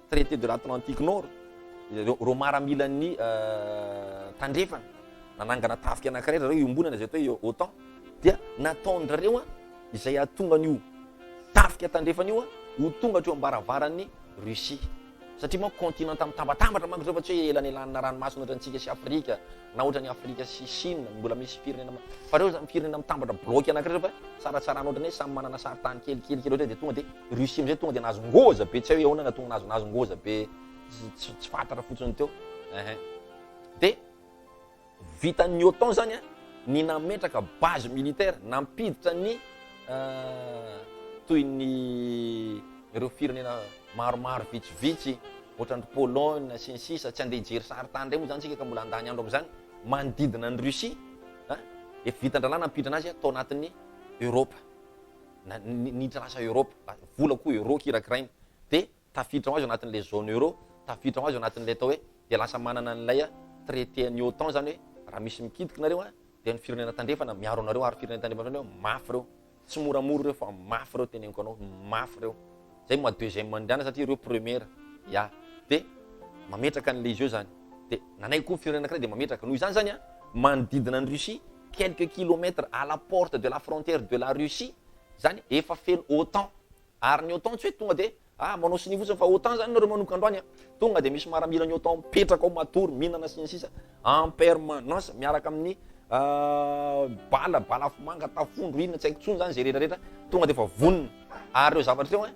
traité de l'Atlantique Nord, ro maramilan'ny tandrefana nanangana tafika anankiray reo iombonana zay atao hoe OTAN, dia nataondrareo izay atonga an'io tafika tandrefana io ho tonga hatreo ambaravarany Russie. Satria moa continent mitambatambatra manko rehefa tsy hoe elanelanina ranomasina ohatrantsika sy Afrika na ohatran'ny Afrika sy Chine mbola misy firenena fa reo zany firenena mitambatra bloky anankiray rehefa tsaratsarana ohatrany hoe samy manana saritany kelikely ohatray de tonga de Russie am'zay tonga de nahazo ngoza be, tsy hoe ahoana natonga nahazo ngoza be tsy fantatra fotsiny teo. De vitan'ny OTAN zany ny nametraka base militaire nampiditra ny toy ny ireo firenena maromaro vitsivitsy ohatran'ny Pologne sy ny sisa, tsy andeha hijery saritany reny moa zany tsika ka mbola andany andro am'zany manodidina ny Russie efa vitan-dralana nampiditra anazy tao anatin'ny Europe, niditra lasa Europe, vola koa euro kirakirainy de tafiditra ho azy anatin'le zone euro, tafiditra ho azy anatin'le atao hoe de lasa manana an'ilay traité ny OTAN zany hoe raha misy mikitika nareo de ny firenena tandrefana miaro anareo ary firenena tandrefana reo mafy reo, tsy moramora reo fa mafy reo teneniko anao, mafy reo. Zay moa deuxième mandiana satria reo première. Ya. De mametraka an'le izy eo zany. De nanaiky koa firenena anankiray de mametraka. Noho izany zany manodidina ny Russie quelques kilomètres à la porte de la frontière de la Russie zany efa feno OTAN. Ary ny OTAN tsy hoe tonga de manao siny fotsiny fa OTAN zany nareo manoka androany tonga de misy maramila ny OTAN mipetraka ao matory mihinana sy ny sisa en permanence miaraka amin'ny bala fomanga tafondro inona tsy haiko tsony zany zay rehetrarehetra tonga de fa vonona. Ary reo zavatra reo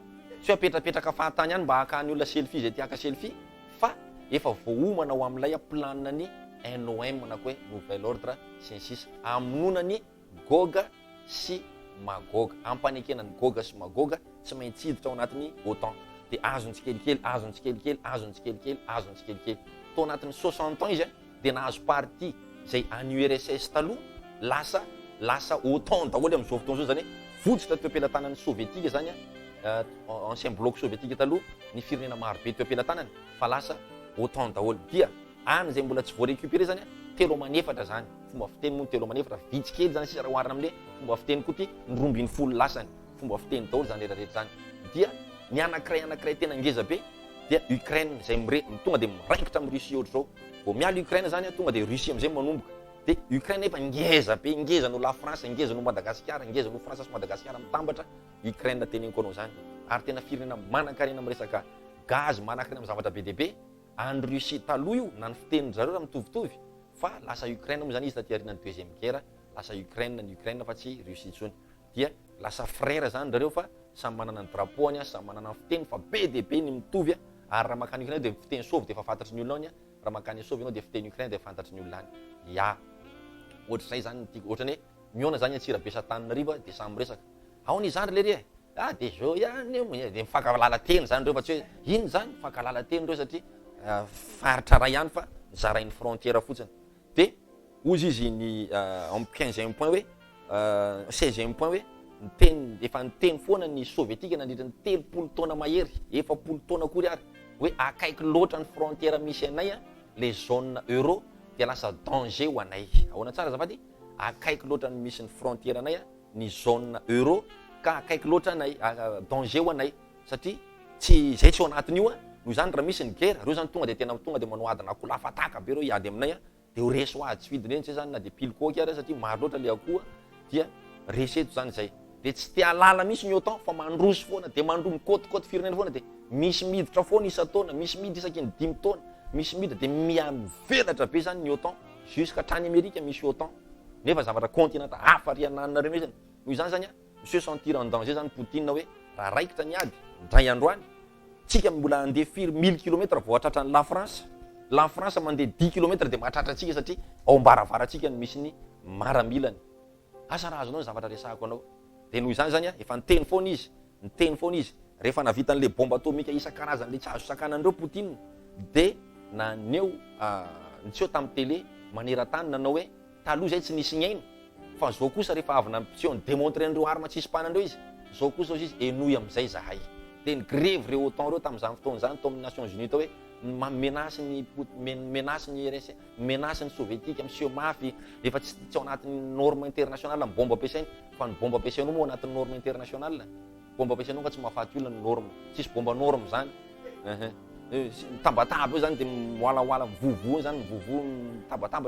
tsy hoe apetrapetraka fahatany ihany mba hakany olona selfie zay tiaka selfie, fa efa voaomana ao amin'ilay planany NOM na koa hoe nouvel ordre sy ny sisa amononany Goga sy Magoga, ampanekenany Goga sy Magoga tsy maintsy hiditra ao anatin'ny OTAN. De azony tsikelikely tao anatin'ny 60 ans izy de nahazo parti zay any URSS taloha lasa OTAN daholo am'izao fotoana zao zany hoe votsitra teo ampelantanan'ny sovietika zany ancien bloc sovietika taloha ny firenena maro be teo ampelantanany fa lasa OTAN daholo. Dia any zay mbola tsy voarécupéré zany telo manefatra zany fomba fiteny moa telo manefatra vitsy kely zany sisa raha oharina amin'le fomba fiteny koa ty nrombiny folo lasany fomba fiteny daholo zany rehetrarehetra zany. Dia ny anankiray tena ngeza be dia Ukraine zay tonga de miraikitra amin'ny Russie ohatr' zao vao miala Ukraine zany tonga de Russie am'zay manomboka. De Ukraine nefa ngeza be, ngezan'o la France, ngezan'o Madagascar, ngezan'o France sy Madagascar mitambatra Ukraine teneniko anao zany. Ary tena firenena manan-karena amin'ny resaka gaz, manan-karena amin'ny zavatra be dia be. Any Russie taloha io na ny fitenin zareo raha mitovitovy fa lasa Ukraine moa zany izy taty aorian'ny deuxième guerre, lasa Ukraine ny Ukraine fa tsy Russie intsony. Dia lasa frère zany zareo fa samy manana ny drapeau-any, samy manana ny fiteny fa be dia be ny mitovy ary raha makany Ukraine de fiteny sovy de efa fantatry ny olona any, raha makany sovy ianao de fiteny Ukraine de fantatry ny olona any. Ya. Ohatr'izay zany tiako, ohatrany hoe miona zany Antsirabe sy Antananarivo de samy resaka. ao ny zandry lery de zao ihany de mifankalala teny zany reo fa tsy hoe ino zany mifankalala teny reo satria faritra ray ihany fa zarain'ny frontière fotsiny de ozy izy ny en 15e point hoe 16e point hoe nyteny efa nyteny foana ny soviétique nandritra ny 3 taona mahery 7 taona kory ary hoe akaiky loatra ny frontière misy anay les zones euro de lasa danger ho anay ahoana tsara zafady akaiky loatra ny misy ny frontière anay ny zone euro ka akaiky loatra anay danger ho anay satria tsy zay tsy ao anatin'io noho zany raha misy ny guerre reo zany tonga de tena tonga de manoadina akoho lafataka be reo iady aminay de ho resy ho ady tsy vidiny reny tsy zany na de pilikoky ary satria maro loatra le akoho dia reseto zany zay de tsy tia lala misy ny OTAN fa mandroso foana de mandro mikôtikôty firenena foana de misy miditra foana isa-taona misy miditra isaky ny 5 taona misy miditra de mivelatra be zany ny OTAN jusqu'à trany Amerika misy OTAN nefa zavatra continent hafa riananina reo mihitsy noho zany zany monsieur sentir en danger zany Poutine hoe raha raikitra ny ady ndray androany tsika mbola andeha firy 1000 km vao atratra ny la France mandeha 10 km de mahatratra atsika satria ao ambaravaratsika misy ny maramilany asa raha azonao zavatra resahako anao de noho zany zany efa niteny foana izy rehefa navita an'le bombe atomika isan-karazany le tsy azo sakanandreo Poutine de naneo nitseo tamin'ny télé maneran-tany nanao hoe taloha zay tsy nisy gnaino fa zao kosa rehefa avy nampiseho ny démontrer andreo arma tsy hispanandreo izy zao kosa izy enoy am'izay zahay de ny grève reo OTAN reo tamin'izany fotoana zany tao amin'ny Nations Unies tao hoe menace ny soviétique monsieur mafy efa tsy ao anatin'ny norme internationale ny bombe ampiasainy fa ny bombe ampiasainao moa anatin'ny norme internationale bombe ampiasainao fa tsy mahafaty olona ny norme tsisy bombe norme zany tabataba io zany de moalaoala mivovo zany mivovo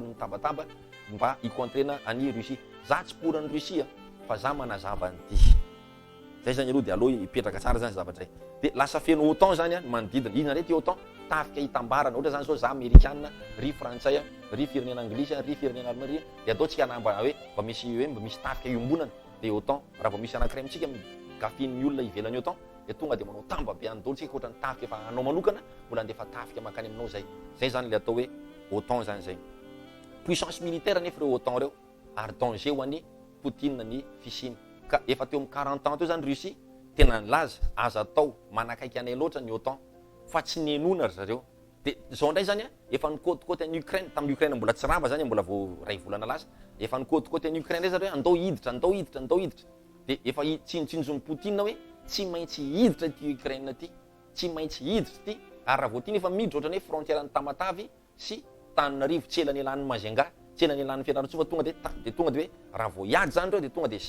mitabataba mba hicontrena any Russie za tsy pour ny Russie fa za manazava an'ity zay zany aloha de aloha hipetraka tsara zany zavatra de lasa feno OTAN zany manodidina ina re ty OTAN tafika hitambarana ohatra zany zao za américaine ry frantsay ry firenena anglisy ry firenena allemand de ataotsika namba hoe mba misy tafika iombonana de OTAN raha vao misy anankiray amitsika gafin'ny olona ivelany OTAN de tonga de manao tamba be any daolitsika ohatrany tafika efa anao manokana mbola andefa tafika makany aminao zay zany le atao hoe OTAN zany zay puissance militaire nefa reo OTAN reo ary danger ho an'ny Poutine ny fisiny ka efa teo amin'ny 40 ans teo zany Russie tena nilaza aza atao manakaiky anay loatra ny OTAN fa tsy nenona ry zareo de zao ndray zany efa nikôtikôty any Ukraine tamin'ny Ukraine mbola tsy rava zany mbola vao ray volana lasa efa nikôtikôty any Ukraine ndray zareo andao hiditra de efa tsinjotsinjon'ny Poutine hoe tsy maintsy hiditra ty Ukraine ty tsy maintsy hiditra ty ary raha vao ty nefa miditra ohatrany hoe frontière ny Tamatavy sy Tananarivo tsela ny elan'ny Majunga tsela ny elan'ny Fianarantsoa tonga de tonga de hoe raha vao hiady zany reo de tonga de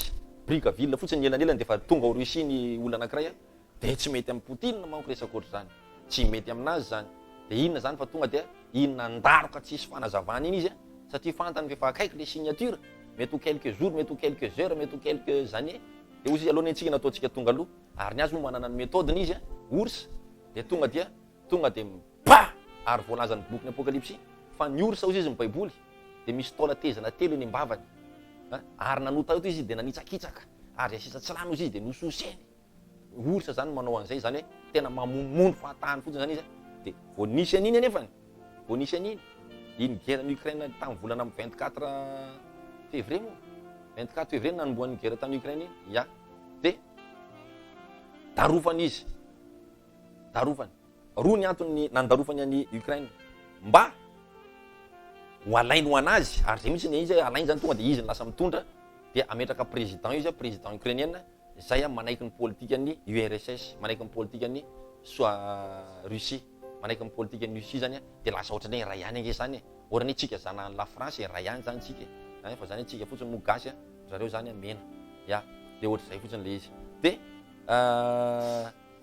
Brickaville fotsiny ny elanelany de fa tonga ao Russie ny olona anankiray de tsy mety amin'ny Poutine manko resaka ohatry zany tsy mety aminazy zany de inona zany fa tonga de inona andaroka tsisy fanazavana iny izy satria fantany fa efa akaiky le signature mety ho quelques jours mety ho quelques heures mety ho quelques années de ozy aloha antsika nataontsika tonga aloha ary ny azy moa manana ny méthode izy ours de tonga de ba ary voalazany boky ny apocalypse fa ny ours ozy izy ny baiboly de misy taola tezana telo ny mbavany ary nanota eto izy de nanitsakitsaka ary asisa tsy lano izy de nososeny ours zany manao an'izay zany hoe tena mamonomono fahatahany fotsiny zany izy de vao nisy an'iny anefany vao nisy an'iny iny guerre ny Ukraine tamin'ny volana 24 février moa 24 février nanomboan'ny guerre tamin'ny Ukraine iny de darofany izy roa ny antony nandarofany any Ukraine mba ho alainy ho anazy ary zay mihitsy izy alainy zany tonga de izy lasa mitondra de ametraka président izy président ukrainienne zay manaiky ny politique ny URSS manaiky ny politique ny Russie manaiky ny politique ny Russie zany de lasa ohatrany hoe ray ihany ange zany ohatrany tsika zana la France ray ihany zany tsika fa zany tsika fotsiny mo gasy zareo zany mena de ohatry zay fotsiny le izy de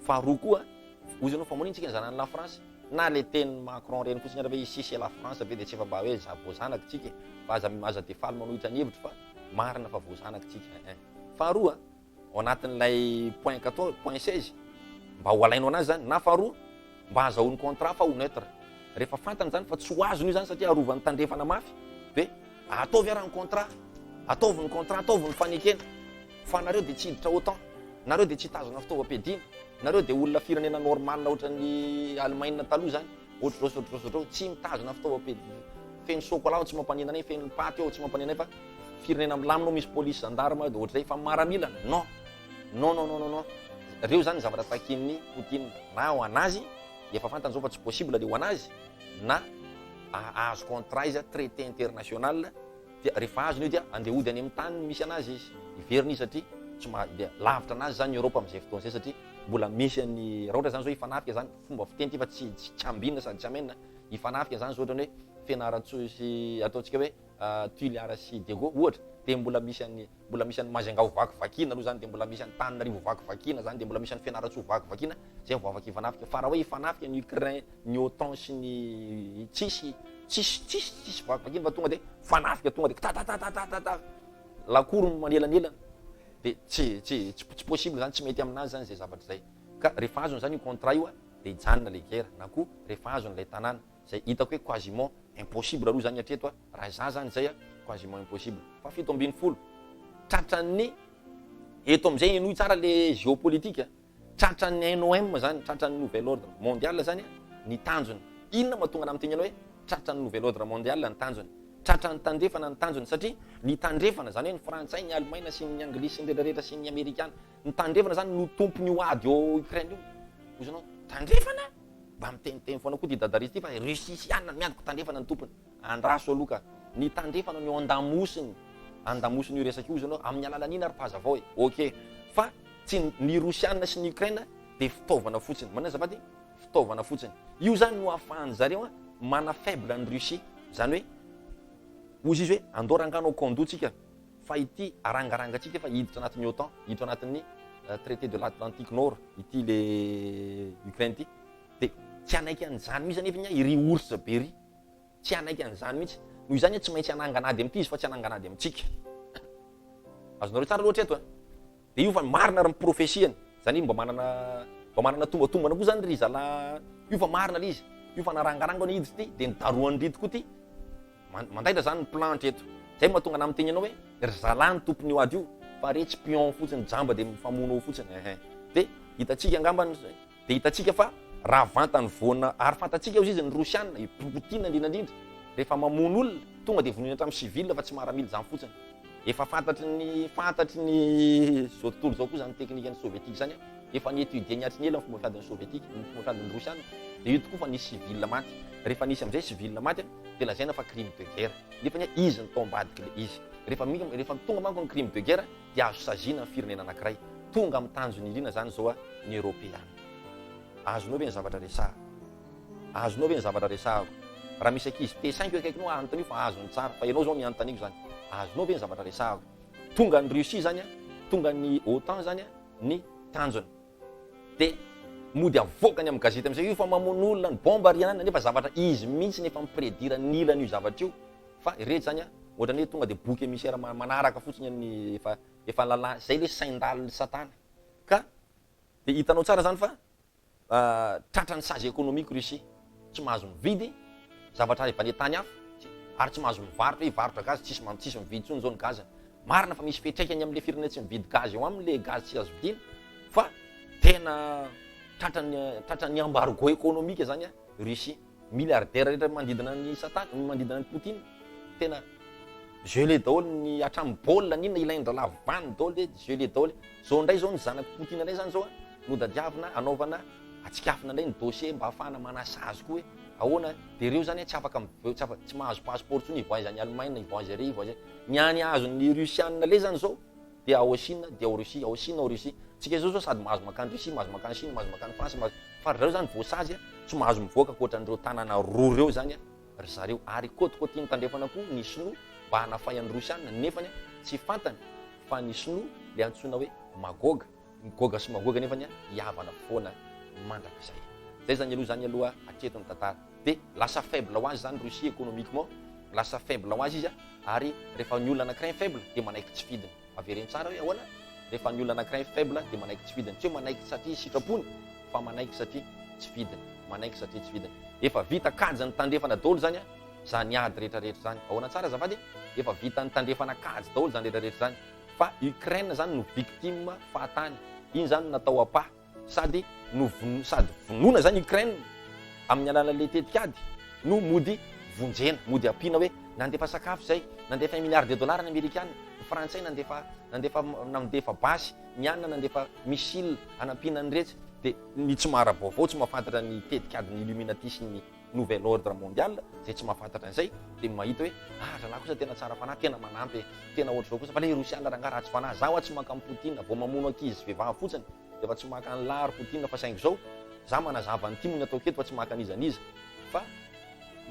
faharoa koa ozy anao famoniny tsika zana la France na le teny Macron reny fotsiny raha hoe ici c'est la France be de tsy efa mba hoe za voazanaky tsika fa aza defaly manohitra ny hevitry fa marina fa voazanaky tsika faharoa ao anatin'ilay point 14 point 16 mba ho alainao anazy zany na faharoa mba azahoany contrat fa ho neutre rehefa fantany zany fa tsy ho azony io zany satria arovany tandrefana mafy de ataovy ara ny contrat ataovy ny contrat ataovy ny fanekena fa nareo de tsy hiditra OTAN nareo de tsy tazona fitaovam-piadina nareo de olona firenena normal ohatran'ny Allemagne taloha zany ohatrao tsy mitazona fitaovam-piadina feno chocolat tsy mampanina anay feno paty eo tsy mampanina anay fa firenena milaminao misy police gendarme de ohatr'izay fa maramilana non non reo zany zavatra takin'ny Poutine na ho anazy efa fantany zao fa tsy possible le ho anazy na azo contrat izy traité international dia rehefa azony io dia andehody any amin'ny tany misy anazy izy iveriny izy satria tsy dia lavitra anazy zany Europe am'izay fotoana zay satria mbola misy any raha ohatra zany zao hifanafika zany fomba fiteny ty fa tsy ambinina sady tsy amenina hifanafika zany zao ohatrany hoe fianaratsy ataontsika hoe Tuileries sy Dego ohatra de mbola misy any Majunga ho vakivakina aloha zany de mbola misy any Tananarivo vakivakina zany de mbola misy any Fianarantsoa vakivakina zay vao afaka hifanafika fa raha hoe hifanafika ny Ukraine ny OTAN sy ny tsisy vakivakina fa tonga de fanafika tonga de ta lakoro manelanelana de tsy possible zany tsy mety aminazy zany zay zavatra zay ka rehefa azony zany io contrat io de hijanona le guerre na koa rehefa azony lay tanàna zay hitako hoe quasiment impossible aloha zany hatreto raha za zany zay quasiment impossible fa 7 tratran'ny eto am'izay enoy tsara le géopolitique tratran'ny NOM zany tratran'ny nouvel ordre mondial zany ny tanjony inona mahatonga na miteny hoe tratran'ny nouvel ordre mondial ny tanjony tratran'ny tandrefana ny tanjony satria ny tandrefana zany hoe ny frantsay ny allemagne sy ny anglisy sy ny rehetra sy ny amerikana ny tandrefana zany no tompony hoady eo Ukraine io ozanao tandrefana mba miteniteny foana koa ty dadarisy ty fa russisiana miadiko tandrefana ny tompony andraso aloka ny tandrefana ny andamosiny io resaka io zanao amin'ny alalan'ina ary pazavao e ok fa tsy ny russiana sy ny Ukraine de fitaovana fotsiny manana zavaty fitaovana fotsiny io zany no ahafahany zareo mana faible ny Russie zany hoe ozy izy hoe andorangano kondotsika fa ity arangarangatsika fa hiditra anatin'ny OTAN hiditra anatin'ny traité de l'Atlantique Nord ity le Ukraine ty de tsy anaiky an'izany mihitsy anefa nya iry ours be ry tsy anaiky an'izany mihitsy noho izany tsy maintsy ananganady amity izy fa tsy ananganady amitsika azonareo tsara loatra eto de io fa marina ary miprofesiany zany mba manana tombatombana koa zany ry zala io fa marina le izy io fa narangaranga ny hiditra ty de nidaroany rito koa ty mandaitra zany ny planche eto zay mahatonga na miteny anao hoe ry zalany tompony io ady io fa re tsy pion fotsiny jamba de mifamono fotsiny de hitatsika angambany de hitatsika fa raha vantany voana ary fantatsika izy ny Russiana Poutine indrindrandrindra rehefa mamono olona tonga de vonina hatramin'ny civil fa tsy maramily zany fotsiny efa fantatry ny zao tontolo zao koa zany teknikan'ny sovietika zany efa niétudie niatry ny ela ny fomba fiadin'ny sovietika ny fomba fiadin'ny Russiana de io tokoa fa nisy civil maty rehefa nisy am'izay civil maty de lazaina fa crime de guerre nefa nya izy ny tombadiky le izy rehefa tonga manko ny crime de guerre de azo sajina ny firenena anankiray tonga amin'ny tanjony indrindra zany zao ny européen azonao ve ny zavatra resahako raha misy ankizy T5 akaikinao antonio fa azony tsara fa ianao zao miantaniko zany azonao ve ny zavatra resahako tonga ny Russie zany tonga ny OTAN zany ny tanjony de mody avoakany amin'ny gazety am'izay io fa mamono olona ny bomba rianana nefa zavatra izy mihitsy nefa mipredira ny ilany io zavatra io fa ireto zany ohatrany hoe tonga de boky émissaire manaraka fotsiny ny efa lala zay le saindaliny satana ka de hitanao tsara zany fa tratrany sage économique Russie tsy mahazo mividy zavatra avy any tany hafa ary tsy mahazo mivarotra hoe varotra gaz tsisy mividy tsony zao ny gaz marina fa misy fetraikany am'le firenena tsy mividy gaz eo am'le gaz tsy azo vidina fa tena tratrany embargo économique zany Russie milliardaire rehetra mandidina ny satana mandidina ny Poutine tena gelé daholo ny atramy baolina ninona ilaindra lavany daholo de gelé daholo zao ndray zao ny zanaky Poutine ndray zany zao nodadiavina anaovana atsikafina ndray ny dossier mba ahafahana manasa azy koa hoe ahoana de reo zany tsy afaka tsy mahazo passeport tsony ivoazy any Allemagne ivoazy ny any azony Russiana le zany zao de ao Chine de ao Russie ao Chine ao Russie tsika zao sady mahazo makany Russie mahazo makany Chine mahazo makany France fa reo zany voasazy tsy mahazo mivoaka koatran'ireo tanana roa reo zany ry zareo ary kôtikôtiny tandrefana koa ny sinoa mba hanafay an'ny Russiana nefany tsy fantany fa ny sinoa le antsoina hoe Magoga Goga sy Magoga nefany hiavana foana mandrakizay zay zany aloha zany aloha atreto ny tantara de lasa faible ho azy zany Russie économiquement lasa faible ho azy izy ary rehefa ny olona anankiray faible de manaiky tsy fidiny avereny tsara hoe ahoana rehefa ny olona anankiray faible de manaiky tsy fidiny tsy hoe manaiky satria sitrapony fa manaiky satria tsy fidiny efa vita kajy ny tandrefana daholo zany zany ady rehetrarehetra zany ahoana tsara azafady efa vita ny tandrefana kajy daholo zany rehetrarehetra zany fa Ukraine zany no victime fahatany iny zany natao apa sady vonoina zany Ukraine amin'ny alalan'le tetikady no mody vonjena mody ampina hoe nandefa sakafo zay nandefa $1 milliard ny Amerikana frantsay nandefa basy, ny anina nandefa missile anampiana ny rehetra, dia ny tsy mahara-baovao tsy mahafantatra ny tetikadiny illuminatisy ny nouvel ordre mondial, zay tsy mahafantatra an'izay dia mahita hoe zalahy kosa tena tsara fanahy, tena manampy, tena ohatr' zao kosa fa le Rosianina rangahy ratsy fanahy, zaho tsy maka Poutine, vao mamono ankizy vehivavy fotsiny dia fa tsy maka ny lary Poutine, fa saingy zao za manazava ny timony atao keto fa tsy maka an'izaniza, fa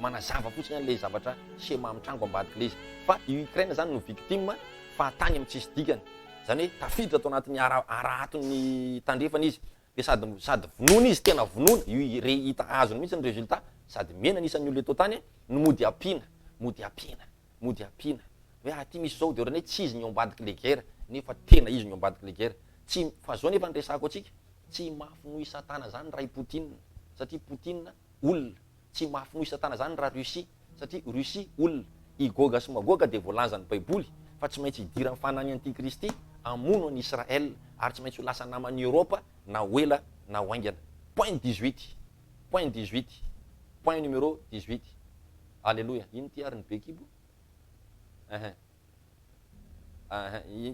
manazava fotsiny an'ilay zavatra schéma mitrango ambadika le izy. Fa i Ukraine zany no victime fa tany amin'ny tsisy dikany, zany hoe tafiditra atao anatin'ny arahatony tandrefana izy, dia sady vonoina izy, tena vonoina, io hita azony mihitsy ny résultat, sady mena anisan'ny olona eto tany no mody ampiana hoe aty misy zao dia orany hoe tsy izy ny ambadika le guerre, nefa tena izy ny ambadika le guerre. Tsy fa zao nefa nyresako atsika, tsy mafinohy satana zany raha i Poutine, satria Poutine olona, tsy mafinohy satana zany raha Russie, satria Russie olona, i Goga sy Magoga dia voalanjany baiboly fa tsy maintsy hidira amin'ny fanan'ny antikristy hamono an'i Israël, ary tsy maintsy ho lasa naman'i Europa na hoela na hoaingana. Point 18, point numéro 18. Alléluia. Ino ty ariny be kibo?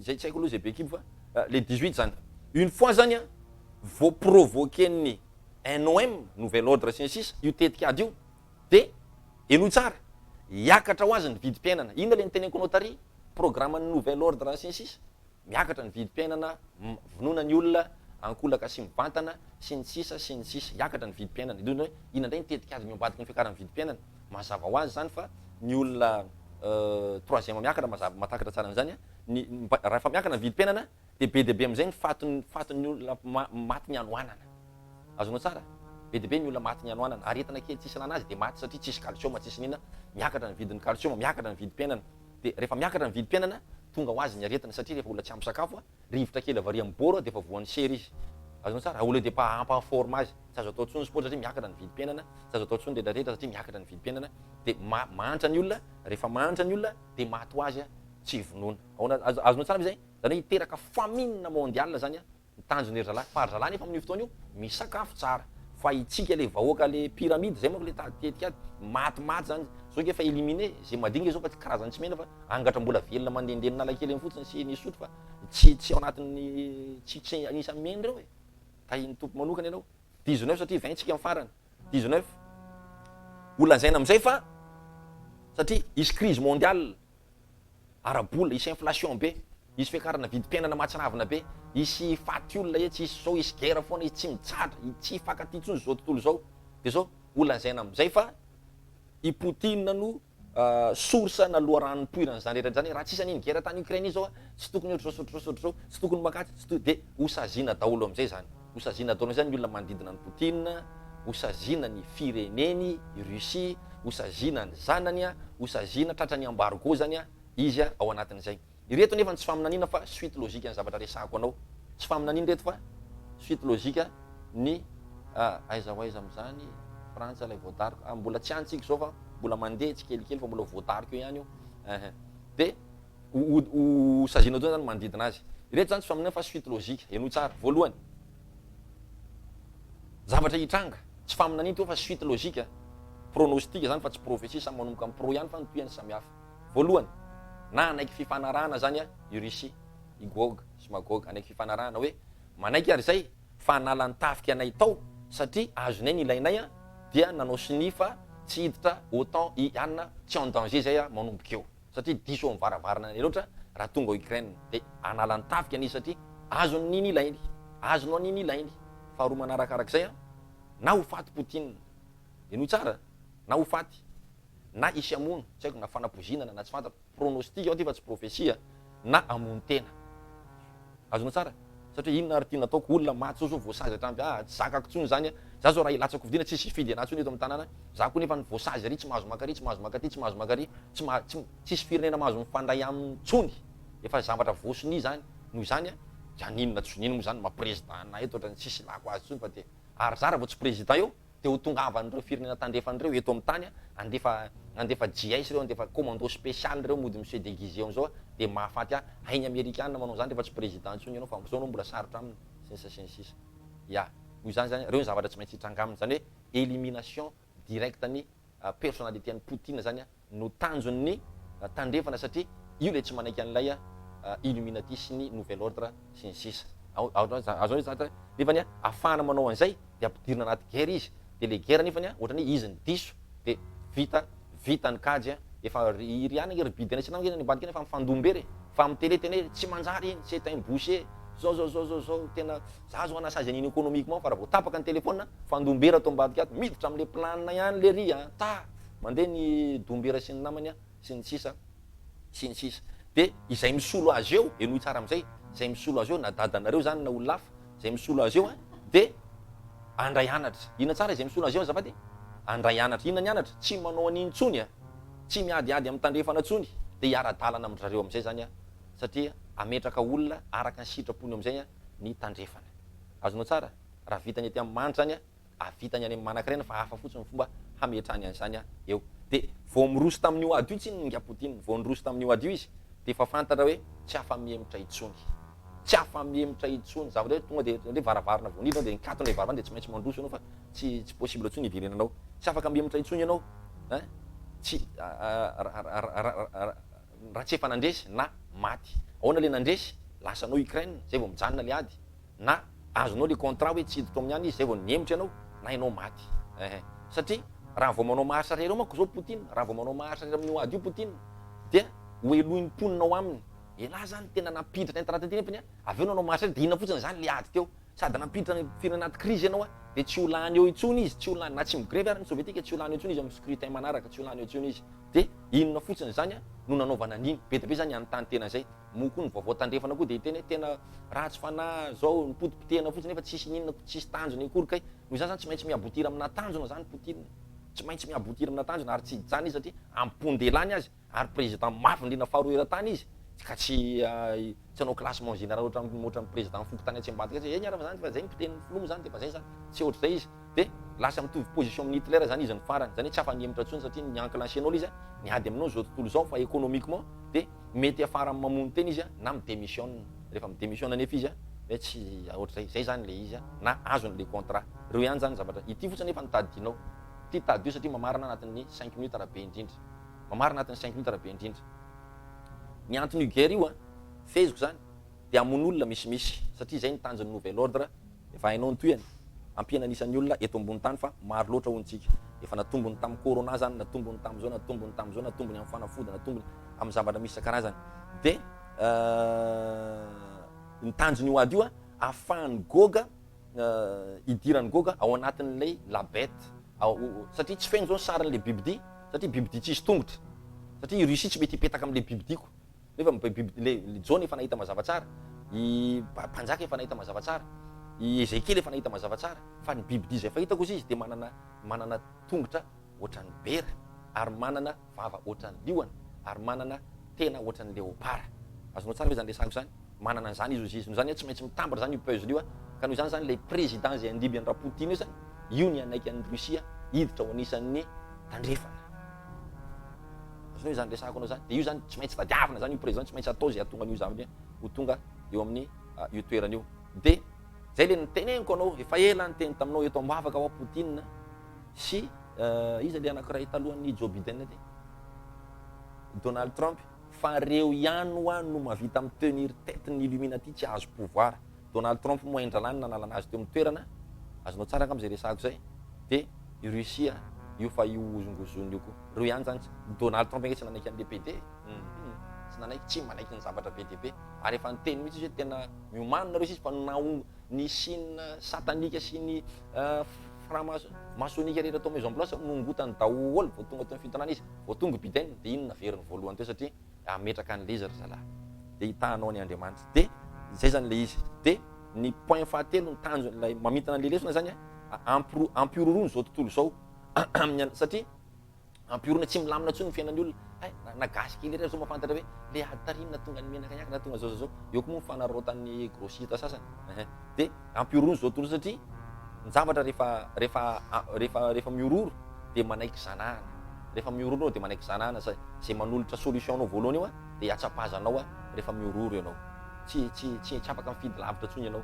Zay tsy haiko aloha zay be kibo fa le 18 zany. Une fois zany vao provoquer-ny NOM, nouvel ordre sy ny sisa, io tetikady io, dia eno tsara hiakatra ho azy ny vidim-piainana. Inona le niteneniko anao tary? Programme ny nouvel ordre sy ny sisa, miakatra ny vidim-piainana, vonoina ny olona ankolaka sy mivantana sy ny sisa, hiakatra ny vidim-piainana. Ina indray ny tetikady ny ambadika ny fiakaran'ny vidim-piainana, mazava ho azy zany fa ny olona troisième miakatra mazava matakatra tsara an'izany, raha efa miakatra ny vidim-piainana dia be dia be amin'izay ny faton'ny olona maty ny anoanana. Azonao tsara? Be dia be ny olona maty ny anoanana, aretina kely tsisy ananazy dia maty satria tsisy calcium, tsisy nina, miakatra ny vidin'ny calcium, miakatra ny vidim-piainana. Dia rehefa miakatra ny vidim-piainana tonga ho azy ny aretina, satria rehefa olona tsy ampy sakafo, rivotra kely avary amin'ny boro dia efa voan'ny sery izy. Azonao tsara? Olona dia ampaforma azy, tsy azo atao tsony sport satria miakatra ny vidim-piainana, tsy azo atao tsony rehetrarehetra satria miakatra ny vidim-piainana, dia mahantra ny olona, rehefa mahantra ny olona dia maty ho azy tsy vonoina. Azonao tsara am'izay? Zany hoe hiteraka famine mondial zany ny tanjony ry zalahy, fa ry zalahy nefa amin'io fotoana io misakafo tsara, fa itsika le vahoaka le pyramide zay manko le tetikady maty zany, zao ke efa éliminé, zay madinika zao fa tsy karazany tsy mena fa angatra mbola velona mandendeny nalakely eny fotsiny sy nisoto fa tsy ao anatin'ny tsy anisan'ny mena reo e. Tahin'ny tompo manokana ianao. 19 satria 20 tsika amin'ny farany. 19 olanzaina amin'izay fa satria isy crise mondiale arabola, isy inflation be, isy fiakarana vidim-piainana matsinavina be, isy faty olona etsy, isy zao, isy guerre foana, izy tsy mitsatra, tsy hifankatia tsony zao tontolo zao. Dia zao olanzaina amin'izay fa i Poutine no source na loharanon'nypoirana zany rehetra zany, raha tsisy an'iny guerre tany Ukraine zao tsy tokony ohatr'zao, tsy tokony makaty, dia hosazina daholo amin'izay zany. Hosazina daholo zany ny olona manodidina ny Poutine, hosazina ny fireneny i Russie, hosazina ny zanany, hosazina tratrany embargo zany izy ao anatin'izay. Ireto nefa tsy faminanina fa suite logique ny zavatra resahako anao. Tsy faminanina reto fa suite logique ny aiza ho aiza amin'izany Frantsa ilay voadariko, mbola tsy antsika zao fa mbola mandeha tsikelikely fa mbola voadariko eo ihany io. Dia hosazina daholo zany manodidina azy. Ireto zany tsy faminanina fa suite logique, eno tsara. Voalohany zavatra hitranga, tsy faminanina teo fa suite logique, pronostique zany fa tsy prophétie, samy manomboka amin'ny pro ihany fa nitoyany samihafa. Voalohany na anaiky fifanarahana zany i Russie, i Gog sy Magog, anaiky fifanarahana hoe manaiky ary zay fa nala ny tafiky anay tao satria azonay ny ilainay dia nanao sinifa tsy hiditra autant i anina tsy en danger zay manomboka eo, satria diso amin'ny varavarana ny loatra raha tonga Ukraine, dia anala ny tafiky an'izy satria azony niny ilainy, azonao niny ilainy. Faharoa manarakarak'izay na ho faty Poutine, eno tsara, na ho faty na isy amono, tsy haiko na fanapozinana na tsy fantako, pronostique ao ty fa tsy prophétie, na amono tena. Azonao tsara? Satria inona ary tiana ataoko, olona maty zao voasazy hatramin'ny tsy zakako tsony zany, za zao raha ilatsako vidina tsisy fidy anahy tsony eto amin'ny tanàna, za koa nefa ny voasazy ary tsy mahazo makary, tsy mahazo makaty, tsy mahazo makary, tsisy firenena mahazo mifandray aminy tsony, efa zavatra voasony zany. Noho izany janinona tsy ninona moa zany maha-président na eto ohatrany tsisy lako azy tsony fa dia ary zara vao tsy président eo dia ho tongavan'ireo firenena tandrefan'ireo eto amin'ny tany, andefa GS reo, andefa commando spécial reo mody monsieur déguisé am'izao, dia mahafaty hainy américaine manao zany rehefa tsy président tsony ianao fa zao anao mbola sarotra aminy sisa. Ya, noho izany zany reo ny zavatra tsy maintsy hitranga aminy, zany hoe élimination directe ny personnalité ny Poutine zany no tanjon'ny tandrefana, satria io le tsy manaiky an'ilay Illuminati sy ny nouvel ordre sy ny sisa. Azao zany nefany ahafahana manao an'izay de ampidirina anaty guerre izy, de le guerre nefany ohatrany hoe izy ny diso de vita ny kajy efa iry any ribidina sy namany ambadika efa mifandombe re fa amin'ny télé tena hoe tsy manjary iny c'est un boucher zao tena za zao anasazy an'iny économiquement fa raha vao tapaka ny téléphone fandombera atao ambadika ato miditra am'le planina ihany le ry ta mandeha ny dombera sy ny namany sy ny sisa de izay misolo azy eo enoy tsara am'izay izay misolo azy eo na dadanareo zany na olo lafa izay misolo azy eo de andray anatra ina tsara izay misolo azy eo azafady andray anatra ina ny anatra tsy manao an'iny tsony tsy miadiady amin'ny tandrefana tsony de hiara-dalana amin'zareo am'izay zany satria ametraka olona araka ny sitrapony am'izay ny tandrefana azonao tsara raha vitany aty amin'ny manitra zany avitany any amin'ny manan-karena fa hafa fotsiny ny fomba hametrany an'izany eo de vao miroso tamin'io ady io tsy ninga Poutine vao niroso tamin'io ady io izy de fa fantatra hoe tsy afa-miemitra itsony tsy afa-miemitra itsony zavatra hoe tonga de varavarana vonina de nikatona le varavarana de tsy maintsy mandroso anao fa tsy possible tsony hidirena anao tsy afaka miemitra itsony ianao tsy raha tsy efa nandresy na maty ahoana le nandresy lasanao Ukraine zay vao mijanona le ady na azonao le contrat hoe tsy hiditra amin'ny any izy zay vao niemitra ianao na ianao maty satria raha vao manao maharitra rereo manko zao Poutine raha vao manao maharitra rereo amin'io ady io Poutine dia hoelohin'ny mponinao aminy elahy zany tena nampiditra interatenty nefany aveo nanao maharitra de ina fotsiny zany le ady teo sady nampiditra firana anaty crise ianao de tsy ho lany eo itsony izy tsy ho lany na tsy migrevy ary ny sovietika tsy ho lany eo itsony izy amin'ny scrutin manaraka tsy ho lany eo itsony izy de inona fotsiny zany no nanaovana an'iny be de be zany anontany tena zay moko ny vaovao tandrefana koa de tena tena ratsy fanahy zao nipotipotehana fotsiny nefa tsisy ninona tsisy tanjona ikory kay noho zany tsy maintsy miabotira amina tanjona zany Poutine tsy maintsy miabotira amina tanjona ary tsy zany izy satria ampondelany azy ary président mafy ndrina faharoa eran-tany izy ka tsy anao classement général ohatran'ny président fokotany atsy ambadika zay niarava zany fa zay mpiteny filomo zany de fa zay zany tsy ohatr'izay izy de lasa mitovy position amin'ny Hitler zany izy ny farany zany hoe tsy afa-niemitra tsony satria nianclenché-nao izy niady aminao zao tontolo zao fa économiquement de mety afara mamono teny izy na midémissionne rehefa midémissionne nefa izy hoe tsy ohatr'izay zay zany le izy na azony le contrat reo ihany zany zavatra ity fotsiny efa nitadinao ty tady io satria mamarina anatin'ny 5 minutes rabe indrindra mamarina anatin'ny 5 minutes rabe indrindra ny antony guerre io feziko zany de amon'olona misimisy satria zay nitanjony nouvel ordre efa hainao ny toyany ampiana anisan'ny olona eto ambony tany fa maro loatra hoantsika efa natombony tamin'ny corona zany natombony tam'zao natombony tam'zao natombony amin'ny fanafody natombony amin'ny zavatra misy isan-karazany de nitanjony io ady io ahafahany goga idirany goga ao anatin'lay la bête satria tsy feno zao saran'le bibidy satria bibidy tsisy tongotra satria Russie tsy mety hipetaka am'le bibidiko nefa le John efa nahita mazava tsara i mpanjaka efa nahita mazava tsara i Ezekiel efa nahita mazava tsara fa ny bibidy zay fahitako izy de manana tongotra ohatran'ny bera ary manana vava ohatran'ny liona ary manana tena ohatran'ny léopard azonao tsara hoe zany lesako zany manana an'zany izy no zany tsy maintsy mitambatra zany io puzzle io ka noho zany zany le président zay andiby an'ny Rapoutine io zany io ny anaiky an'ny Russia hiditra ho anisan'ny tandrefana azonao zany lesako anao zany de io zany tsy maintsy tadiavana zany io président tsy maintsy atao zay atonga an'io zavatra ho tonga eo amin'ny io toerana io de zay le niteneniko anao efa ela nyteny taminao eto ambavaka ao Poutine sy izy le anankiray talohan'ny Joe Biden ty Donald Trump fa reo ihany no mahavita mitenir tête ny Illuminati tsy azo pouvoir Donald Trump moa indralany nanalana azy teo amin'ny toerana azonao tsara kam'zay resako zay de i Russia io fa io ozongozony io koa reo ihany zany Donald Trump egny tsy nanaiky an'le PD tsy nanaiky tsy manaiky ny zavatra be de be ary efa niteny mihitsy izy hoe tena miomanina reo izy fa ny Chine satanika sy ny franc-maçonnique rehetra atao maison blanche nongotany daholo vao tonga teo fitonana izy vao tonga Biden de iny naveriny voalohany teo satria ametraka an'le izy ry zalahy de hitanao ny Andriamanitra de zay zany le izy de ny point fahatelo ny tanjony lay mamitana le lesona zany ampirorony zao tontolo zao satria ampirorona tsy milamina tsony ny fiainan'ny olona nagasy kely rehetra zao mahafantatra hoe le ady tariny na tonga ny menaka iaka na tonga zao eo koa moa fanaraotan'ny grossiste sasany de ampirorony zao tontolo satria ny zavatra rehefa miororo de manaiky zanahana rehefa miororo de manaiky zanahana zay manolotra solution anao voalohany io de atsapazanao rehefa miororo ianao tsy afaka mifidy lavitra tsony ianao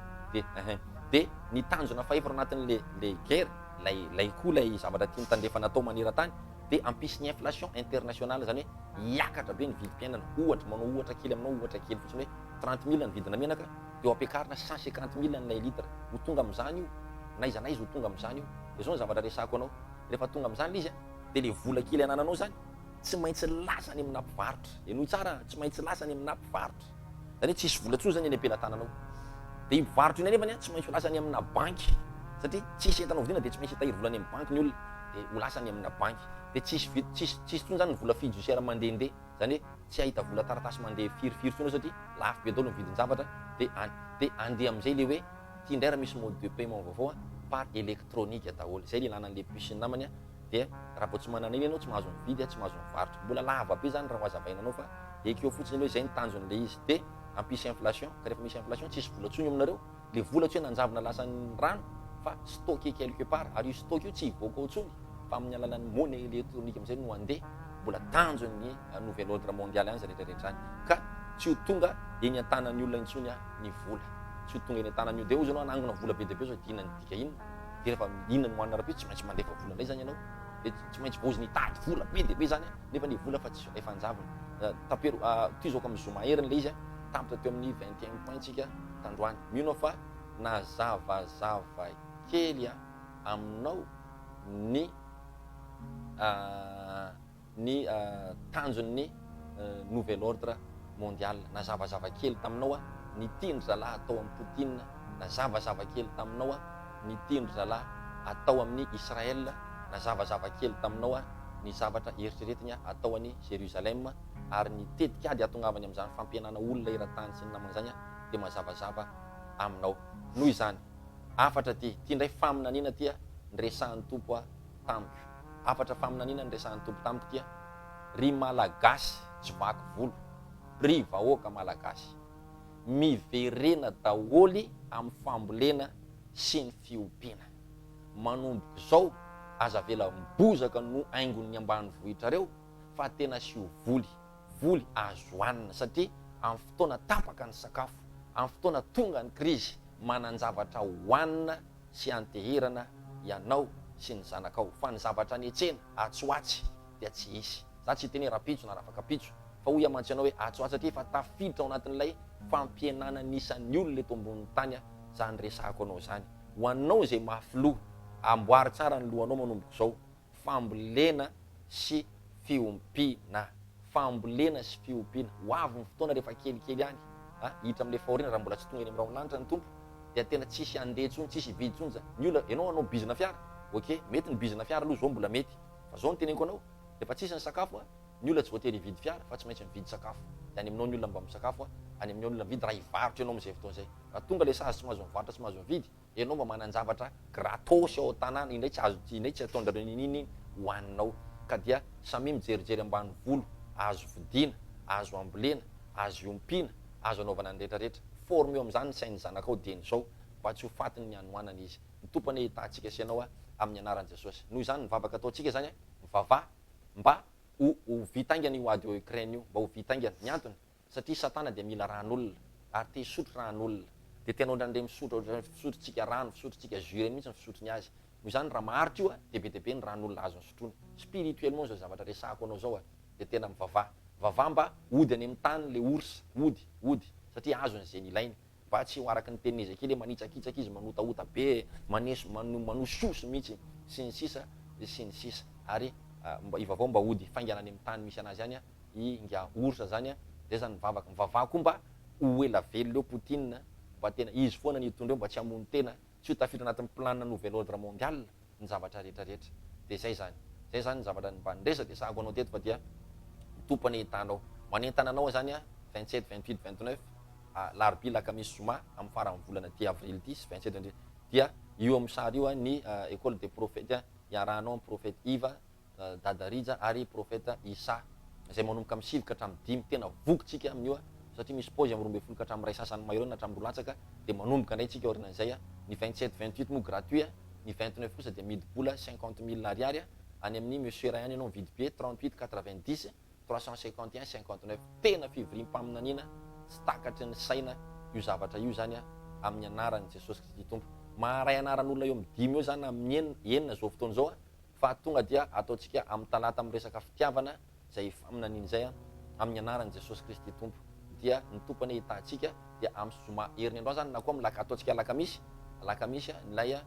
de ny tanjona fahefana anatin'le guerre lay koa lay zavatra tia mitandrefana atao manera-tany dia ampisy ny inflation internationale, zany hoe hiakatra be ny vidim-piainana. Ohatra manao ohatra kely aminao, ohatra kely fotsiny hoe 30 000 ny vidina menaka, dia ho ampiakarina 150 000 n'ilay litre. Ho tonga amin'izany io, naiza naiza ho tonga amin'izany io. Dia zao ny zavatra resako anao. Rehefa tonga amin'izany izy, dia le vola kely anananao zany tsy maintsy lasany amina mpivarotra. Eno tsara, tsy maintsy lasany amina mpivarotra. Zany hoe tsisy vola tsony zany eny am-pelantananao. Dia io mpivarotra io nefany tsy maintsy ho lasany amina banky, satria tsisy entanao vidiana dia tsy maintsy hitahiry volany amin'ny banky ny olona, dia ho lasany amina banky. Dia tsisy tsony zany ny vola fiduciaire mandehandeha, zany hoe tsy ahita vola taratasy mandeha firifiry tsony satria lafo be daholo ny vidiny zavatra. Dia andeha amin'izay le hoe tia indray raha misy mode de paiement vaovao par électronique daholo. Zay le ilanan'le puce namany. Dia raha vao tsy manana iny ianao tsy mahazo mividy, tsy mahazo mivarotra. Mbola lava be zany raha ho azavainanao fa ekeo fotsiny hoe zay ny tanjon'le izy. Dia ampisy inflation, ka rehefa misy inflation tsisy vola tsony aminareo. Le vola tsy hoe nanjavona lasan'ny rano fa stocké quelque part, ary io stock io tsy hivoaka ao tsony fa amin'ny alalan'ny monnaie électronique amin'izay no handeha. Mbola tanjon'ny nouvel ordre mondial any zany rehetrarehetra any. Ka tsy ho tonga eny an-tanan'ny olona intsony ny vola. Tsy ho tonga eny an-tanan'io dia ozy ianao anangona vola be dia be zao dinany dika inona. Dia rehefa inona moanina raha tsy maintsy mandefa vola indray zany ianao. Dia tsy maintsy vozy nitady vola be dia be zany nefa ny vola fa tsy efa anjavona. Tapero tizoko amin'ny zoma heriny le izy tapitra teo amin'ny 21 point tsika tandroany. Mino fa nazavazava kely aminao ny tanjon'ny nouvel ordre mondial. Nazavazava kely taminao ny tindry zalahy atao amin'ny Poutine, nazavazava kely taminao ny tindry zalahy atao amin'ny Israël, nazavazava kely taminao ny zavatra eritreretiny atao any Jérusalem, ary ny tetikady atongavany amin'izany fampianana olona eran-tany sy ny namana zany dia mazavazava aminao. Noho izany afatra ty indray faminaniana tia nresahan'ny tompo tamiko. Afatra faminaniana nresahan'ny tompo tamiko tia ry malagasy tsy vaky volo, ry vahoaka malagasy miverena daholy amin'ny fambolena sy ny fiompiana. Manomboka zao aza vela mibozaka no aingon'ny ambanivohitra reo fa tena sy ho voly azo hoanina, satria amin'ny fotoana tapaka ny sakafo, amin'ny fotoana tonga ny krizy, manan-javatra hoanina sy anteherana ianao sy ny zanakao. Fa ny zavatra ny etsena atsoatsy dia tsy isy. Za tsy teny rapitso na rafaka pitso fa hoy amantsy anao hoe atsoatsy, satria fa tafiditra ao anatin'ilay fampianana nisan'ny olona eto ambonin'ny tany zany resako anao zany. Ho anao zay mafiloha, amboary tsara ny lohanao manomboka zao. Fambolena sy fiompiana, fambolena sy fiompiana. Ho avy ny fotoana rehefa kelikely any hiditra amin'le faorina raha mbola tsy tonga eny amin'ny raolanitra ny tompo, dia tena tsisy andeha tsony, tsisy vidy tsony zany. Ny olona anao bizina fiara, ok, mety ny bizina fiara aloha zao mbola mety, fa zao ny teneniko anao rehefa tsisy ny sakafo ny olona tsy voatery hividy fiara fa tsy maintsy mividy sakafo. Dia any aminao ny olona mba misakafo any aminao ny olona mividy raha hivarotra ianao amin'izay fotoana zay. Raha tonga le sazy tsy mahazo mivarotra, tsy mahazo mividy, ianao mba manan-javatra gratos ao an-tanàna, indray tsy azo indray tsy ataondrareo nininy hoaninao. Ka dia samy mijerijery ambany volo, azo vidiana, azo ambolena, azo iompiana, azo anaovana ny rehetrarehetra. Forme eo amin'izany ny sain'ny zanakao dieny zao mba tsy ho fatiny ny anoanana izy. Ny tompony hitantsika sy ianao amin'ny anaran'i Jesosy. Noho izany ny vavaka ataontsika zany mivavaha mba ho vitaingana io ady eo Ukraine io, mba ho vitaingana. Ny antony satria satana dia mila ran'olona ary te hisotro ran'olona. Dia tenao ndrandray fisotrotsika rano, fisotrotsika jus reny mihitsy ny fisotrony azy. Noho izany raha maharitra io dia be dia be ny ran'olona azo ny sotrony. Spirituellement zao zavatra resako anao zao dia tena mivavaha mba ody any amin'ny tany le orsa, ody satria azo n'izay ilainy, mba tsy ho araky ny tenin'ny Ezekely manitsakitsaka izy, manotaota be, manososy mihitsy sy ny sisa. Ary mba ivavao mba ody faingana any amin'ny tany misy anazy any inga orsa zany. Zay zany mivavaha koa mba ho ela velona eo Poutine, mba tena izy foana ny hitondreo mba tsy hamono tena, tsy ho tafiditra anatin'ny planina nouvel ordre mondial ny zavatra rehetrarehetra. Dia zay zany ny zavatra mba niresa dia sahako anao teto fa dia tompany hitanao manentana anao zany 27, 28, 29 larobia lakamisy zoma amin'ny faran'ny volana ty avril ty 27 28 dia io amin'ny sary io ny école des prophètes iarahanao amin'ny prophète Iva Dadarija ary prophète Isa, zay manomboka amin'ny 7 ka hatramin'ny 5 tena vokytsika amin'io satria misy pause amin'ny 12 ka hatramin'ny ray sasany mahery na hatramin'ny roalatsaka dia manomboka indray tsika orinan'izay ny 27 28 moa gratuit, ny 29 kosa dia midibola 50 000 ariary any amin'ny monsieur ray any ianao mividy be 38 90 351 59. Tena fivoriam-paminaniana tsy takatry ny saina io zavatra io zany amin'ny anaran'i Jesosy Kristy Tompo. Maharay anaran'olona eo amin'ny 5 eo zany amin'ny enina zao fotoana zao fa tonga dia ataontsika amin'ny talata amin'ny resaka fitiavana zay faminaniny zay amin'ny anaran'i Jesosy Kristy tompo. Dia ny tompony hitantsika dia amin'ny zoma herinandro zany na koa amin'ny ataontsika lakamisy nilay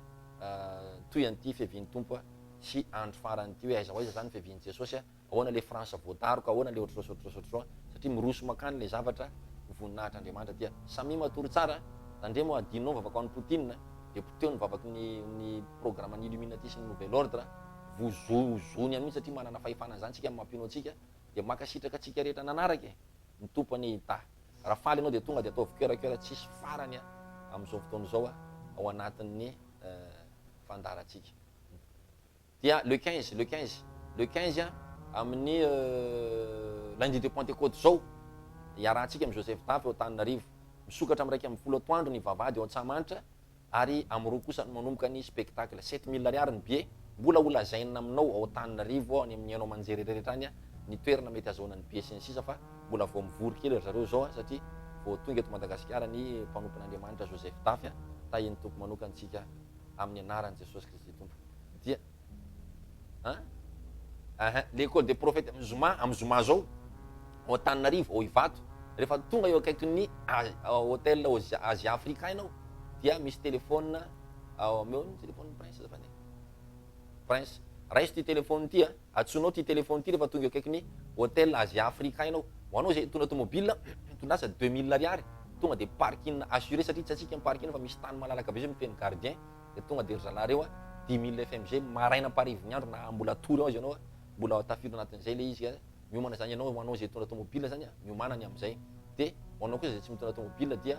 toy an'ity fiavian'ny tompo sy andro farany ty hoe aiza ho aiza zany fiavian'i Jesosy ahoana le France voadaroka ahoana le ohatrosoa satria miroso makany le zavatra voninahitra Andriamanitra dia samy matory tsara tandremo adinao vavaka an'ny Poutine de poteo ny vavaky ny programme ny Illuminati sy ny Nouvel Ordre vozony aminy satria manana fahefana zany tsika mampino atsika de makasitraka atsika rehetra nanaraka ny tompony hita raha faly anao de tonga de atao vikerakera tsisy farany amin'izao fotoana zao ao anatin'ny fandaratsika. Dia le 15 amin'ny lundi de Pentecôte zao iarahantsika amin'ny Joseph Tafy ao Antananarivo misokatra amin'ny raiky amin'ny folo atoandro ny vavahady ao Antsamanitra ary amin'ny roa kosa manomboka ny spectacle 7000 ariary ny billet mbola olazaina aminao ao Antananarivo any amin'ny anao manjery rehetra any ny toerana mety azahoana ny billet sy ny sisa fa mbola vao mivory kely zareo zao satria vao tonga eto Madagasikara ny mpanompon'Andriamanitra Joseph Tafy tahiny tompo manokantsika amin'ny anaran'i Jesosy Kristy tompo. Dia l'école des prophètes amin'ny zoma zao ao Antananarivo ao Ivato rehefa tonga eo akaikin'ny hôtel Asia Africa ianao dia misy telefôna meu telefôny prince zafany prince raisy ty telefôny ty atsonao ty telefôny ty rehefa tonga eo akaikin'ny hôtel Asia Africa ianao ho anao zay tondra automobile tondasa 2000 ariary tonga de parking assuré satria tsy atsika parking fa misy tany malalaka be zay miteny gardien de tonga de ry zalareo 10 000 FMG maraina parivony andro na mbola tory ao izy anao mbola tafiro anatin'izay le izy miomana zany ianao hoanao zay tondra automobile zany miomanany am'izay de hoanao koa zay tsy mitondra automobile dia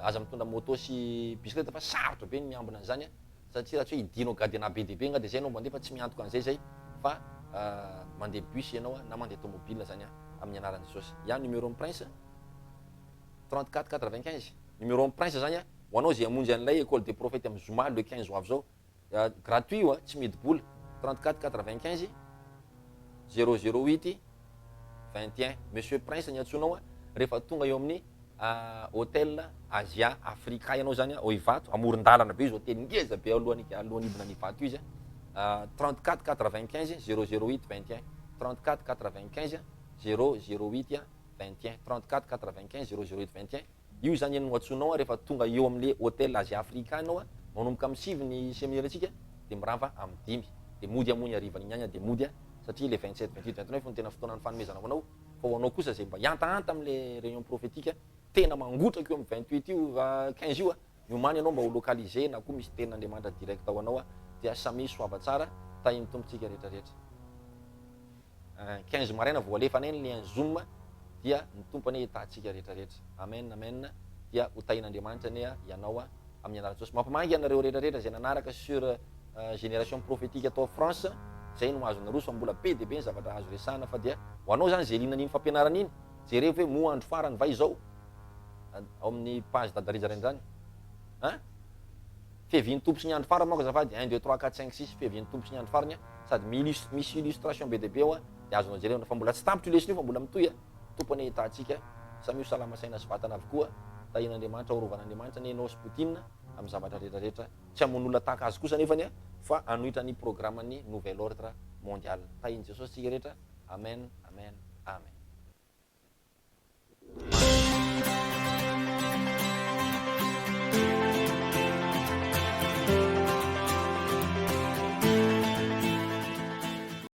aza mitondra moto sy bicyclette fa sarotra be ny miambina zany satria raha tsy hoe idinao gadena be dia be nga de zay anao mandeha fa tsy miantoka an'izay zay fa mandeha bus ianao na mandeha automobile zany amin'ny anaran'i Jesosy. Ya numéro prince 34 95 numéro prince zany hoanao zay amonjy an'ilay école des prophètes amin'ny zoma le 15 avy zao gratuit io tsy midibola 34 95 008 21 monsieur prince ny antsonao rehefa tonga eo amin'ny hôtel Asia Africa ianao zany ao Ivato amoron-dalana be izy hôtely ngeza be alohan'ny idina ny Ivato izy 34 95 008 21 34 95 008 21 34 95 008 21 io zany no antsonao rehefa tonga eo amin'ny hôtel Asia Africa ianao manomboka amin'ny 7 ny séminaire atsika de mirava amin'ny 5 de mody amony arivany nyanya de mody satria le 27 28 29 fony tena fotoana ny fanomezana ho anao fa ho anao kosa zay mba hiantahanta am'le réunion prophétique tena mangotraka eo amin'ny 28 io 15 io miomany ianao mba ho localiser na koa misy tenin'Andriamanitra direct ao anao dia samy soava tsara tahiny tompontsika rehetrarehetra 15 maraina vao alefana eny le Zoom dia ny tompony hitantsika rehetrarehetra amen amen dia ho tahin'Andriamanitra ane ianao amin'ny anaran'i Jesosy mampamangy anareo rehetrarehetra zay nanaraka sur génération prophétique atao France zay no azo naroso mbola be dia be ny zavatra azo resahana fa dia ho anao zany zay linan'iny fampianarana iny jereo hoe mo andro farany va izao ao amin'ny page dadarijareny zany fiavian'ny tompo sy ny andro farany manko azafady 1 2 3 4 5 6 fiavian'ny tompo sy ny andro farany sady misy illustration be dia be ao dia azonao jereo fa mbola tsy tampitra lesiny io fa mbola mitoy tompony hitantsika samy io salama saina sy vatana avokoa tahin'Andriamanitra orovan'Andriamanitra ny enao sy Poutine amin'ny zavatra rehetrarehetra tsy hamon'olona tahaka azy kosa nefany fa anohitra ny programme ny Nouvel Ordre mondial tahiny Jesosy tsika rehetra amen amen amen